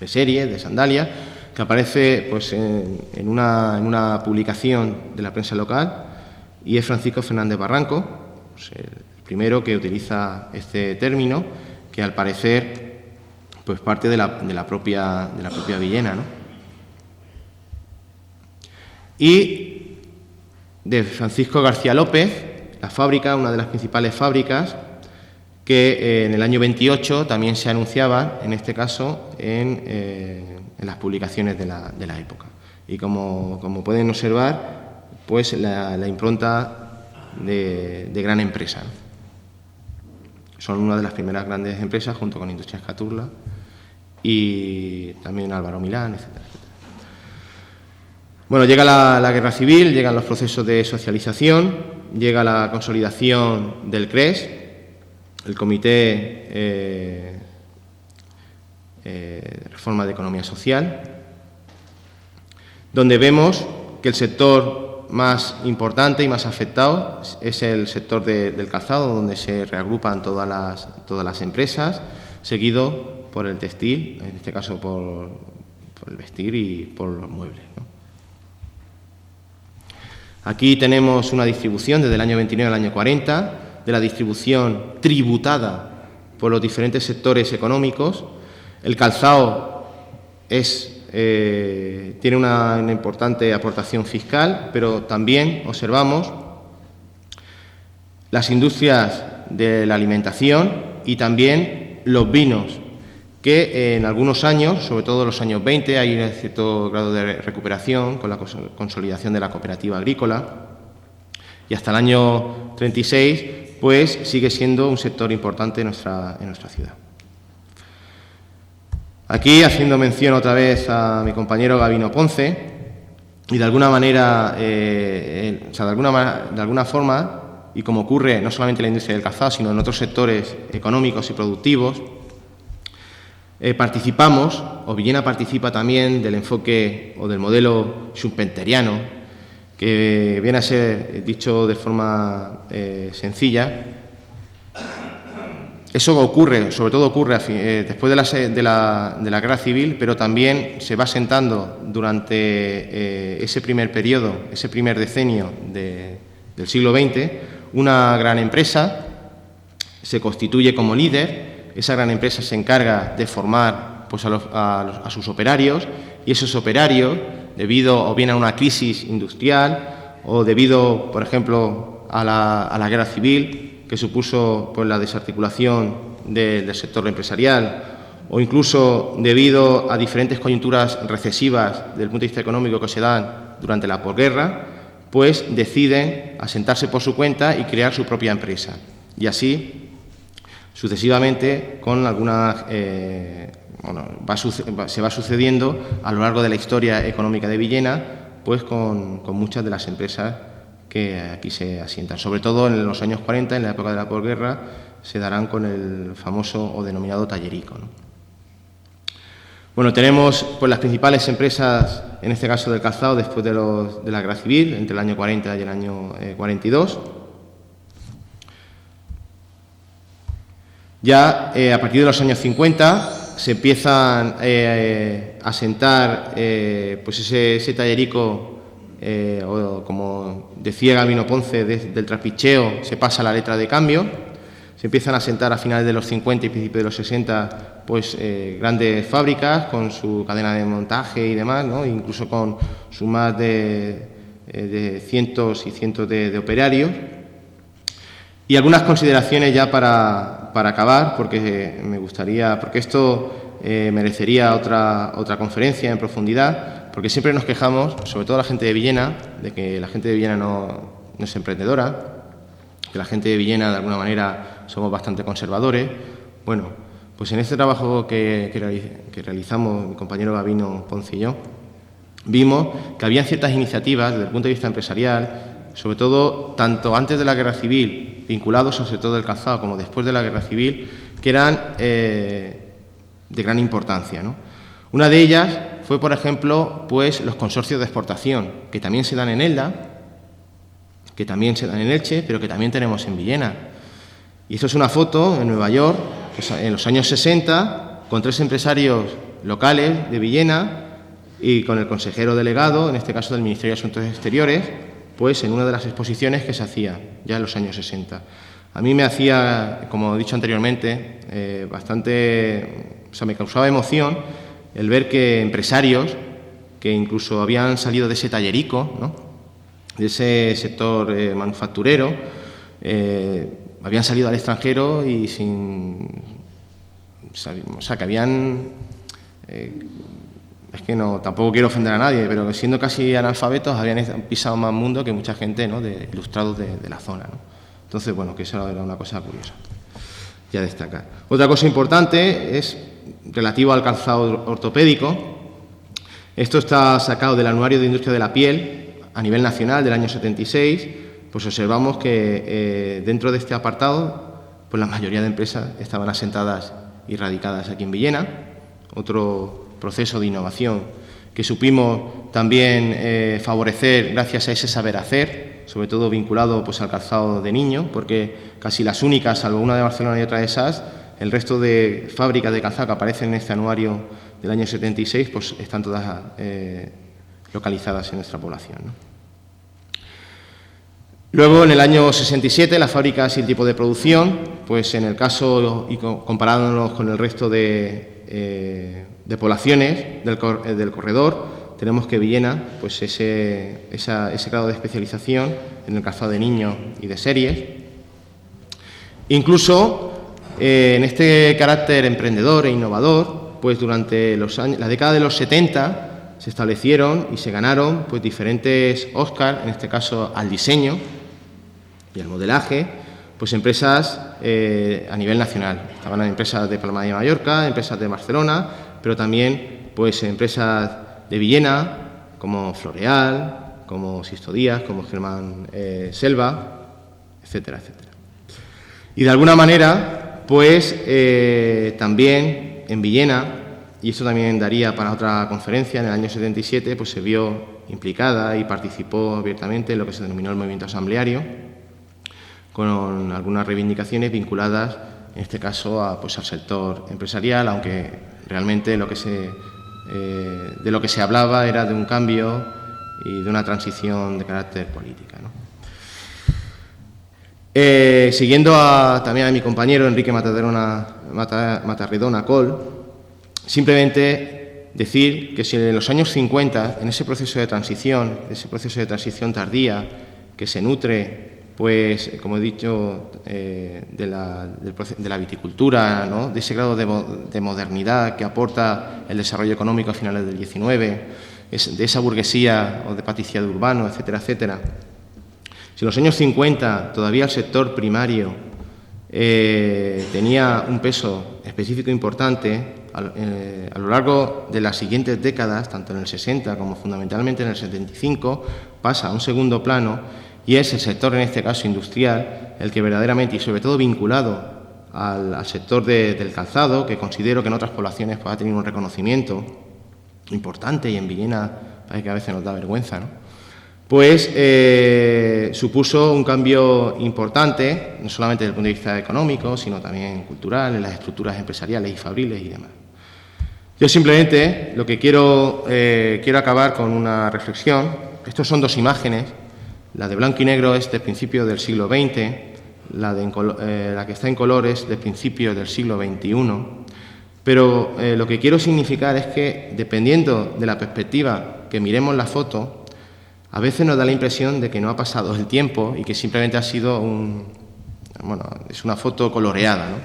serie, de sandalia, que aparece pues, en una publicación de la prensa local, y es Francisco Fernández Barranco, pues, el primero que utiliza este término, que al parecer pues, parte de la propia Villena, ¿no? Y de Francisco García López, la fábrica, una de las principales fábricas, que en el año 28 también se anunciaba, en este caso, en las publicaciones de la época. Y como pueden observar, pues la impronta de gran empresa, ¿no? Son una de las primeras grandes empresas, junto con Industrias Caturla y también Álvaro Milán, etcétera, etcétera. Bueno, llega la Guerra Civil, llegan los procesos de socialización, llega la consolidación del CRES, el Comité de Reforma de Economía Social, donde vemos que el sector más importante y más afectado es el sector del calzado, donde se reagrupan todas las empresas, seguido por el textil, en este caso por el vestir y por los muebles, ¿no? Aquí tenemos una distribución desde el año 29 al año 40, de la distribución tributada por los diferentes sectores económicos. El calzado tiene una importante aportación fiscal, pero también observamos las industrias de la alimentación y también los vinos, que en algunos años, sobre todo los años 20, hay un cierto grado de recuperación con la consolidación de la cooperativa agrícola, y hasta el año 36 pues sigue siendo un sector importante en nuestra ciudad. Aquí, haciendo mención otra vez a mi compañero Gabino Ponce, y de alguna manera, de alguna forma, y como ocurre no solamente en la industria del calzado, sino en otros sectores económicos y productivos, participamos, o Villena participa también del enfoque o del modelo schumpeteriano, que viene a ser, dicho de forma sencilla, eso ocurre, sobre todo ocurre después de la Guerra Civil, pero también se va sentando durante ese primer periodo, ese primer decenio del siglo XX, una gran empresa se constituye como líder. Esa gran empresa se encarga de formar pues, a sus operarios, y esos operarios, debido o bien a una crisis industrial o debido, por ejemplo, a la Guerra Civil, que supuso pues, la desarticulación del sector empresarial, o incluso debido a diferentes coyunturas recesivas desde el punto de vista económico que se dan durante la posguerra, pues deciden asentarse por su cuenta y crear su propia empresa. Y así Sucesivamente, con algunas, se va sucediendo a lo largo de la historia económica de Villena, pues con muchas de las empresas que aquí se asientan. Sobre todo en los años 40, en la época de la posguerra, se darán con el famoso o denominado tallerico, ¿no? Bueno, tenemos pues las principales empresas, en este caso del calzado, después de la guerra civil, entre el año 40 y el año 42. Ya a partir de los años 50 se empiezan a sentar pues ese tallerico, o como decía Gabino Ponce, del trapicheo se pasa a la letra de cambio. Se empiezan a sentar a finales de los 50 y principios de los 60 pues, grandes fábricas con su cadena de montaje y demás, ¿no? Incluso con su más de cientos y cientos de operarios. Y algunas consideraciones ya para acabar, porque me gustaría, porque esto merecería otra conferencia en profundidad, porque siempre nos quejamos, sobre todo la gente de Villena, de que la gente de Villena no es emprendedora, que la gente de Villena de alguna manera somos bastante conservadores. Bueno, pues en este trabajo que realizamos mi compañero Gabino Ponce y yo, vimos que había ciertas iniciativas desde el punto de vista empresarial, sobre todo tanto antes de la guerra civil, vinculados al sector del calzado, como después de la guerra civil, que eran de gran importancia, ¿no? Una de ellas fue, por ejemplo, pues los consorcios de exportación, que también se dan en Elda, que también se dan en Elche, pero que también tenemos en Villena. Y esto es una foto en Nueva York, pues en los años 60, con 3 empresarios locales de Villena y con el consejero delegado, en este caso del Ministerio de Asuntos Exteriores, pues en una de las exposiciones que se hacía ya en los años 60. A mí me hacía, como he dicho anteriormente, me causaba emoción el ver que empresarios que incluso habían salido de ese tallerico, ¿no?, de ese sector manufacturero, habían salido al extranjero y que habían... es que tampoco quiero ofender a nadie, pero siendo casi analfabetos habían pisado más mundo que mucha gente, ¿no?, de ilustrados de la zona, ¿no? Entonces, bueno, que eso era una cosa curiosa ya destacar. Otra cosa importante es relativo al calzado ortopédico. Esto está sacado del Anuario de Industria de la Piel a nivel nacional del año 76. Pues observamos que dentro de este apartado, pues la mayoría de empresas estaban asentadas y radicadas aquí en Villena. Otro proceso de innovación que supimos también favorecer gracias a ese saber hacer, sobre todo vinculado pues al calzado de niño, porque casi las únicas, salvo una de Barcelona y otra de SAS, el resto de fábricas de calzado que aparecen en este anuario del año 76, pues están todas localizadas en nuestra población, ¿no? Luego, en el año 67, las fábricas y el tipo de producción, pues en el caso, y comparándonos con el resto de poblaciones del corredor, tenemos que Villena, pues ese grado de especialización en el calzado de niños y de series. Incluso, en este carácter emprendedor e innovador, pues durante la década de los 70 se establecieron y se ganaron pues diferentes Oscar, en este caso al diseño y al modelaje, pues empresas a nivel nacional. Estaban empresas de Palma de Mallorca, empresas de Barcelona, pero también pues empresas de Villena, como Floreal, como Sisto Díaz, como Germán Selva, etcétera, etcétera. Y de alguna manera, pues también en Villena, y esto también daría para otra conferencia, en el año 77, pues se vio implicada y participó abiertamente en lo que se denominó el movimiento asambleario, con algunas reivindicaciones vinculadas, en este caso, al sector empresarial, aunque realmente de lo que se hablaba era de un cambio y de una transición de carácter política, ¿no? Siguiendo también a mi compañero Enrique Matarredona Col, simplemente decir que si en los años 50, en ese proceso de transición tardía, que se nutre, pues, como he dicho, de la viticultura, ¿no?, de ese grado de modernidad que aporta el desarrollo económico a finales del 19, de esa burguesía o de patriciado urbano, etcétera, etcétera. Si en los años 50 todavía el sector primario tenía un peso específico importante a lo largo de las siguientes décadas, tanto en el 60 como fundamentalmente en el 75, pasa a un segundo plano y es el sector, en este caso industrial, el que verdaderamente, y sobre todo vinculado al sector del calzado, que considero que en otras poblaciones pues, ha tenido un reconocimiento importante y en Villena parece que a veces nos da vergüenza, ¿no? Pues supuso un cambio importante, no solamente desde el punto de vista económico, sino también cultural, en las estructuras empresariales y fabriles y demás. Yo simplemente lo que quiero acabar con una reflexión. Estos son dos imágenes, la de blanco y negro es del principio del siglo XX, la que está en color es del principio del siglo XXI, pero lo que quiero significar es que, dependiendo de la perspectiva que miremos la foto, a veces nos da la impresión de que no ha pasado el tiempo y que simplemente ha sido es una foto coloreada, ¿no?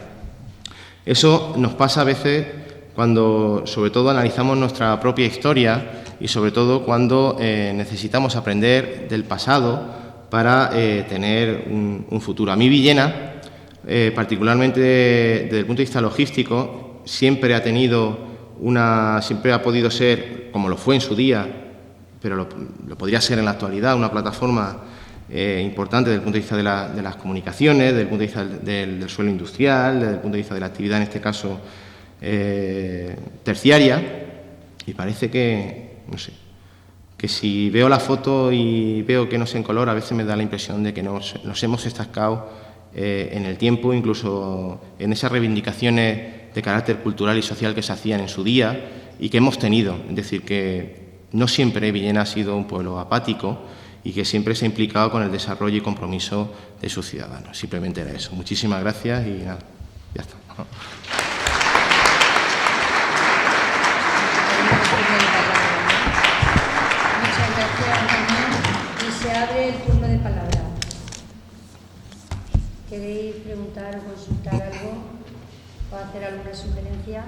Eso nos pasa a veces cuando, sobre todo, analizamos nuestra propia historia y, sobre todo, cuando necesitamos aprender del pasado para tener un futuro. A mí Villena, particularmente desde el punto de vista logístico, siempre ha podido ser, como lo fue en su día, pero lo podría ser en la actualidad, una plataforma importante desde el punto de vista de las comunicaciones, desde el punto de vista del suelo industrial, desde el punto de vista de la actividad, en este caso, terciaria, y parece que, no sé, que si veo la foto y veo que no es en color, a veces me da la impresión de que nos hemos estancado en el tiempo, incluso en esas reivindicaciones de carácter cultural y social que se hacían en su día y que hemos tenido. Es decir, que no siempre Villena ha sido un pueblo apático y que siempre se ha implicado con el desarrollo y compromiso de sus ciudadanos. Simplemente era eso. Muchísimas gracias y nada, ya está. Muchas gracias, Antonio. Y se abre el turno de palabra. ¿Queréis preguntar o consultar algo o hacer alguna sugerencia?